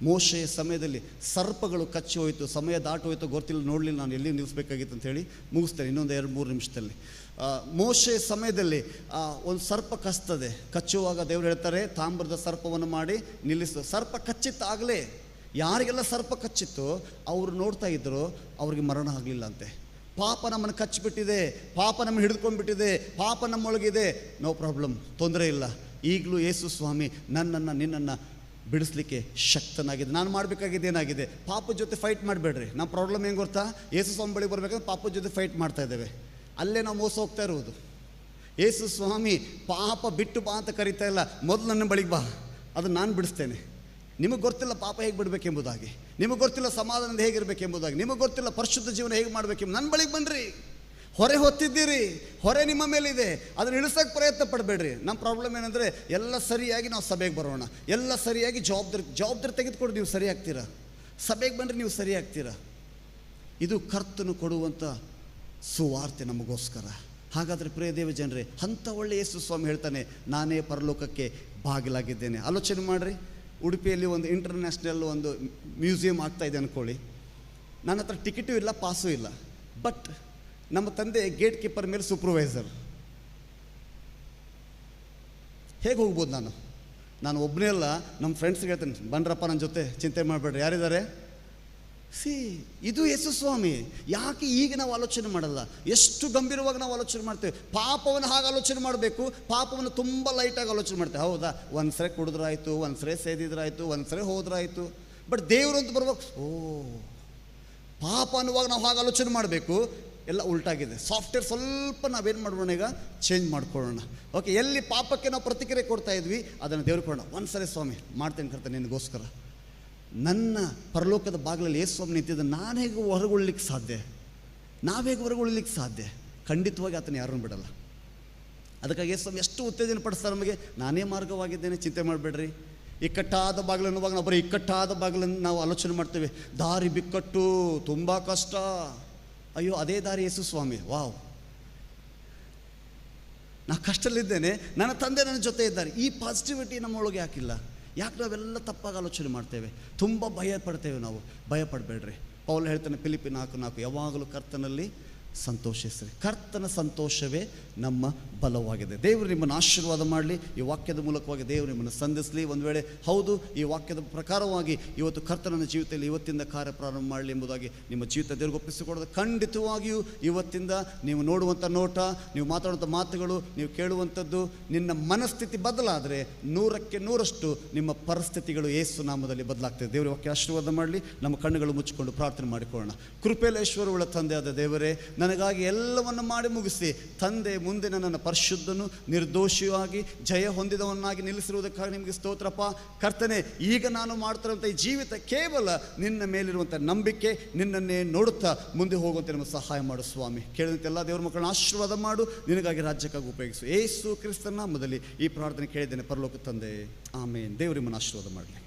ಮೋಶೆಯ ಸಮಯದಲ್ಲಿ ಸರ್ಪಗಳು ಕಚ್ಚಿ ಹೋಯಿತು, ಸಮಯ ದಾಟು ಹೋಯಿತು ಗೊತ್ತಿಲ್ಲ, ನೋಡಲಿಲ್ಲ, ನಾನು ಎಲ್ಲಿ ನಿಲ್ಲಿಸಬೇಕಾಗಿತ್ತು ಅಂತೇಳಿ ಮುಗಿಸ್ತೇನೆ ಇನ್ನೊಂದು 2-3 ನಿಮಿಷದಲ್ಲಿ. ಮೋಶೆಯ ಸಮಯದಲ್ಲಿ ಒಂದು ಸರ್ಪ ಕಚ್ತದೆ. ಕಚ್ಚುವಾಗ ದೇವರು ಹೇಳ್ತಾರೆ, ತಾಮ್ರದ ಸರ್ಪವನ್ನು ಮಾಡಿ ನಿಲ್ಲಿಸು. ಸರ್ಪ ಕಚ್ಚಿತ್ತಾಗಲೇ ಯಾರಿಗೆಲ್ಲ ಸರ್ಪ ಕಚ್ಚಿತ್ತು ಅವರು ನೋಡ್ತಾ ಇದ್ದರು, ಅವ್ರಿಗೆ ಮರಣ ಆಗಲಿಲ್ಲ ಅಂತೆ. ಪಾಪ ನಮ್ಮನ್ನು ಕಚ್ಚಿಬಿಟ್ಟಿದೆ, ಪಾಪ ನಮ್ಮನ್ನು ಹಿಡಿದುಕೊಂಡ್ಬಿಟ್ಟಿದೆ, ಪಾಪ ನಮ್ಮೊಳಗಿದೆ, ನೋ ಪ್ರಾಬ್ಲಮ್, ತೊಂದರೆ ಇಲ್ಲ. ಈಗಲೂ ಯೇಸು ಸ್ವಾಮಿ ನನ್ನನ್ನು ನಿನ್ನನ್ನು ಬಿಡಿಸ್ಲಿಕ್ಕೆ ಶಕ್ತನಾಗಿದೆ. ನಾನು ಮಾಡಬೇಕಾಗಿದೆ ಏನಾಗಿದೆ? ಪಾಪದ ಜೊತೆ ಫೈಟ್ ಮಾಡಬೇಡ್ರಿ. ನಮ್ಮ ಪ್ರಾಬ್ಲಮ್ ಏನು ಗೊತ್ತಾ? ಯೇಸು ಸ್ವಾಮಿ ಬಳಿ ಬರಬೇಕಂದ್ರೆ ಪಾಪದ ಜೊತೆ ಫೈಟ್ ಮಾಡ್ತಾ ಇದ್ದೇವೆ. ಅಲ್ಲೇ ನಾವು ಮೋಸ ಹೋಗ್ತಾ ಇರುವುದು. ಯೇಸು ಸ್ವಾಮಿ ಪಾಪ ಬಿಟ್ಟು ಬಾ ಅಂತ ಕರಿತಾ ಇಲ್ಲ, ಮೊದಲು ನನ್ನ ಬಳಿಗೆ ಬಾ, ಅದನ್ನು ನಾನು ಬಿಡಿಸ್ತೇನೆ. ನಿಮಗೆ ಗೊತ್ತಿಲ್ಲ ಪಾಪ ಹೇಗೆ ಬಿಡಬೇಕೆಂಬುದಾಗಿ, ನಿಮಗೆ ಗೊತ್ತಿಲ್ಲ ಸಮಾಧಾನದಿಂದ ಹೇಗಿರಬೇಕೆಂಬುದಾಗಿ, ನಿಮಗೆ ಗೊತ್ತಿಲ್ಲ ಪರಿಶುದ್ಧ ಜೀವನ ಹೇಗೆ ಮಾಡಬೇಕೆಂಬುದು. ನನ್ನ ಬಳಿಗೆ ಬನ್ನಿರಿ. ಹೊರೆ ಹೊತ್ತಿದ್ದೀರಿ, ಹೊರೆ ನಿಮ್ಮ ಮೇಲಿದೆ, ಅದನ್ನು ಇಳಿಸೋಕ್ಕೆ ಪ್ರಯತ್ನ ಪಡಬೇಡ್ರಿ. ನಮ್ಮ ಪ್ರಾಬ್ಲಮ್ ಏನಂದರೆ ಎಲ್ಲ ಸರಿಯಾಗಿ ನಾವು ಸಭೆಗೆ ಬರೋಣ, ಎಲ್ಲ ಸರಿಯಾಗಿ ಜವಾಬ್ದಾರಿ ತೆಗೆದುಕೊಂಡು ನೀವು ಸರಿ ಆಗ್ತೀರಾ, ಸಭೆಗೆ ಬಂದರೆ ನೀವು ಸರಿ ಆಗ್ತೀರಾ. ಇದು ಕರ್ತನು ಕೊಡುವಂಥ ಸುವಾರ್ತೆ ನಮಗೋಸ್ಕರ. ಹಾಗಾದರೆ ಪ್ರಿಯ ದೇವ ಜನರೇ, ಅಂಥ ಒಳ್ಳೆಯ ಯೇಸು ಸ್ವಾಮಿ ಹೇಳ್ತಾನೆ, ನಾನೇ ಪರಲೋಕಕ್ಕೆ ಬಾಗಿಲಾಗಿದ್ದೇನೆ. ಆಲೋಚನೆ ಮಾಡಿರಿ, ಉಡುಪಿಯಲ್ಲಿ ಒಂದು ಇಂಟರ್ನ್ಯಾಷನಲ್ ಒಂದು ಮ್ಯೂಸಿಯಂ ಆಗ್ತಾಯಿದೆ ಅಂದ್ಕೊಳ್ಳಿ. ನನ್ನ ಹತ್ರ ಟಿಕೆಟು ಇಲ್ಲ, ಪಾಸು ಇಲ್ಲ, ಬಟ್ ನಮ್ಮ ತಂದೆ ಗೇಟ್ ಕೀಪರ್ ಮೇಲೆ ಸೂಪರ್ವೈಸರ್. ಹೇಗೆ ಹೋಗ್ಬೋದು? ನಾನು ಒಬ್ಬನೇ ಅಲ್ಲ, ನಮ್ಮ ಫ್ರೆಂಡ್ಸ್ಗೆ ಹೇಳ್ತೇನೆ, ಬನ್ರಪ್ಪ ನನ್ನ ಜೊತೆ, ಚಿಂತೆ ಮಾಡಬೇಡ್ರಿ, ಯಾರಿದ್ದಾರೆ? ಇದು ಯೇಸು ಸ್ವಾಮಿ. ಯಾಕೆ ಈಗ ನಾವು ಆಲೋಚನೆ ಮಾಡಲ್ಲ? ಎಷ್ಟು ಗಂಭೀರವಾಗಿ ನಾವು ಆಲೋಚನೆ ಮಾಡ್ತೇವೆ. ಪಾಪವನ್ನು ಹಾಗೆ ಆಲೋಚನೆ ಮಾಡಬೇಕು, ಪಾಪವನ್ನು ತುಂಬ ಲೈಟಾಗಿ ಆಲೋಚನೆ ಮಾಡ್ತೇವೆ. ಹೌದಾ, ಒಂದು ಸರಿ ಕುಡಿದ್ರಾಯ್ತು, ಒಂದು ಸರಿ ಸೇದಿದ್ರಾಯ್ತು, ಒಂದು ಸರಿ ಹೋದ್ರಾಯ್ತು. ಬಟ್ ದೇವರು ಅಂತ ಬರ್ಬೇಕು, ಪಾಪ ಅನ್ನುವಾಗ ನಾವು ಹಾಗೆ ಆಲೋಚನೆ ಮಾಡಬೇಕು. ಎಲ್ಲ ಉಲ್ಟಾಗಿದೆ. ಸಾಫ್ಟ್ವೇರ್ ಸ್ವಲ್ಪ ನಾವೇನು ಮಾಡೋಣ, ಈಗ ಚೇಂಜ್ ಮಾಡ್ಕೊಳ್ಳೋಣ. ಓಕೆ, ಎಲ್ಲಿ ಪಾಪಕ್ಕೆ ನಾವು ಪ್ರತಿಕ್ರಿಯೆ ಕೊಡ್ತಾ ಇದ್ವಿ ಅದನ್ನು ದೇವ್ರಿಗೆ ಕೊಡೋಣ. ಒಂದು ಸರಿ ಸ್ವಾಮಿ ಮಾಡ್ತೇನೆ ಕರ್ತೇನೆ ನಿನಗೋಸ್ಕರ. ನನ್ನ ಪರಲೋಕದ ಬಾಗಿಲಲ್ಲಿ ಯೇಸು ಸ್ವಾಮಿ ನಿಂತಿದ್ದ, ನಾನು ಹೇಗೆ ಹೊರಗೊಳ್ಳಿಕ್ಕೆ ಸಾಧ್ಯ? ನಾವೇಗೆ ಹೊರಗೊಳ್ಳಿಕ್ಕೆ ಸಾಧ್ಯ? ಖಂಡಿತವಾಗಿ ಆತನ ಯಾರನ್ನು ಬಿಡಲ್ಲ. ಅದಕ್ಕಾಗಿ ಯೇಸು ಸ್ವಾಮಿ ಎಷ್ಟು ಉತ್ತೇಜನ ಪಡಿಸ್ತಾರೆ ನಮಗೆ, ನಾನೇ ಮಾರ್ಗವಾಗಿದ್ದೇನೆ, ಚಿಂತೆ ಮಾಡಬೇಡ್ರಿ. ಇಕ್ಕಟ್ಟಾದ ಬಾಗಿಲು ಅನ್ನುವಾಗ ನಾವು ಬರೀ ಇಕ್ಕಟ್ಟಾದ ಬಾಗಿಲನ್ನು ನಾವು ಆಲೋಚನೆ ಮಾಡ್ತೇವೆ. ದಾರಿ ಬಿಕ್ಕಟ್ಟು, ತುಂಬ ಕಷ್ಟ. ಅಯ್ಯೋ, ಅದೇ ದಾರಿ ಯೇಸು ಸ್ವಾಮಿ. ವಾವ್, ನಾ ಕಷ್ಟದಲ್ಲಿದ್ದೇನೆ, ನನ್ನ ತಂದೆ ನನ್ನ ಜೊತೆ ಇದ್ದಾರೆ. ಈ ಪಾಸಿಟಿವಿಟಿ ನಮ್ಮೊಳಗೆ ಯಾಕಿಲ್ಲ? ಯಾಕೆ ನಾವೆಲ್ಲ ತಪ್ಪಾಗಿ ಆಲೋಚನೆ ಮಾಡ್ತೇವೆ? ತುಂಬ ಭಯ ಪಡ್ತೇವೆ ನಾವು. ಭಯ ಪಡಬೇಡ್ರಿ. ಪೌಲ್ ಹೇಳ್ತಾನೆ ಫಿಲಿಪ್ಪಿ 4:4, ಯಾವಾಗಲೂ ಕರ್ತನಲ್ಲಿ ಸಂತೋಷಿಸ್ರಿ. ಕರ್ತನ ಸಂತೋಷವೇ ನಮ್ಮ ಬಲವಾಗಿದೆ. ದೇವರು ನಿಮ್ಮನ್ನು ಆಶೀರ್ವಾದ ಮಾಡಲಿ. ಈ ವಾಕ್ಯದ ಮೂಲಕವಾಗಿ ದೇವರು ನಿಮ್ಮನ್ನು ಸಂಧಿಸಲಿ. ಒಂದು ವೇಳೆ ಹೌದು, ಈ ವಾಕ್ಯದ ಪ್ರಕಾರವಾಗಿ ಇವತ್ತು ಕರ್ತನ ಜೀವಿತದಲ್ಲಿ ಇವತ್ತಿಂದ ಕಾರ್ಯ ಪ್ರಾರಂಭ ಮಾಡಲಿ ಎಂಬುದಾಗಿ ನಿಮ್ಮ ಜೀವಿತ ದೇವರಿಗೆ ಒಪ್ಪಿಸಿಕೊಡೋದು. ಖಂಡಿತವಾಗಿಯೂ ಇವತ್ತಿಂದ ನೀವು ನೋಡುವಂಥ ನೋಟ, ನೀವು ಮಾತಾಡುವಂಥ ಮಾತುಗಳು, ನೀವು ಕೇಳುವಂಥದ್ದು, ನಿನ್ನ ಮನಸ್ಥಿತಿ ಬದಲಾದರೆ 100ಕ್ಕೆ 100ರಷ್ಟು ನಿಮ್ಮ ಪರಿಸ್ಥಿತಿಗಳು ಯೇಸು ನಾಮದಲ್ಲಿ ಬದಲಾಗ್ತದೆ. ದೇವರ ವಾಕ್ಯ ಆಶೀರ್ವಾದ ಮಾಡಲಿ. ನಮ್ಮ ಕಣ್ಣುಗಳು ಮುಚ್ಚಿಕೊಂಡು ಪ್ರಾರ್ಥನೆ ಮಾಡಿಕೊಳ್ಳೋಣ. ಕೃಪೆಲೇಶ್ವರವುಳ್ಳ ತಂದೆಯಾದ ದೇವರೇ, ನನಗಾಗಿ ಎಲ್ಲವನ್ನು ಮಾಡಿ ಮುಗಿಸಿ ತಂದೆ ಮುಂದೆ ನನ್ನನ್ನು ಪರಿಶುದ್ಧನು ನಿರ್ದೋಷಿಯಾಗಿ ಜಯ ಹೊಂದಿದವನ್ನಾಗಿ ನಿಲ್ಲಿಸಿರುವುದಕ್ಕಾಗಿ ನಿಮಗೆ ಸ್ತೋತ್ರಪ್ಪ. ಕರ್ತನೆ, ಈಗ ನಾನು ಮಾಡ್ತಿರುವಂಥ ಈ ಜೀವಿತ ಕೇವಲ ನಿನ್ನ ಮೇಲಿರುವಂಥ ನಂಬಿಕೆ, ನಿನ್ನನ್ನೇ ನೋಡುತ್ತಾ ಮುಂದೆ ಹೋಗುವಂತೆ ನಮಗೆ ಸಹಾಯ ಮಾಡು ಸ್ವಾಮಿ. ಕೇಳಿದಂತೆ ಎಲ್ಲ ದೇವರ ಮಕ್ಕಳನ್ನ ಆಶೀರ್ವಾದ ಮಾಡು. ನಿನಗಾಗಿ ರಾಜ್ಯಕ್ಕಾಗಿ ಉಪಯೋಗಿಸು. ಯೇಸು ಕ್ರಿಸ್ತನ ನಾಮದಲ್ಲಿ ಈ ಪ್ರಾರ್ಥನೆ ಕೇಳಿದ್ದೇನೆ ಪರಲೋಕ ತಂದೆ, ಆಮೇನ್. ದೇವರು ನಿಮ್ಮನ್ನು ಆಶೀರ್ವಾದ ಮಾಡಲಿ.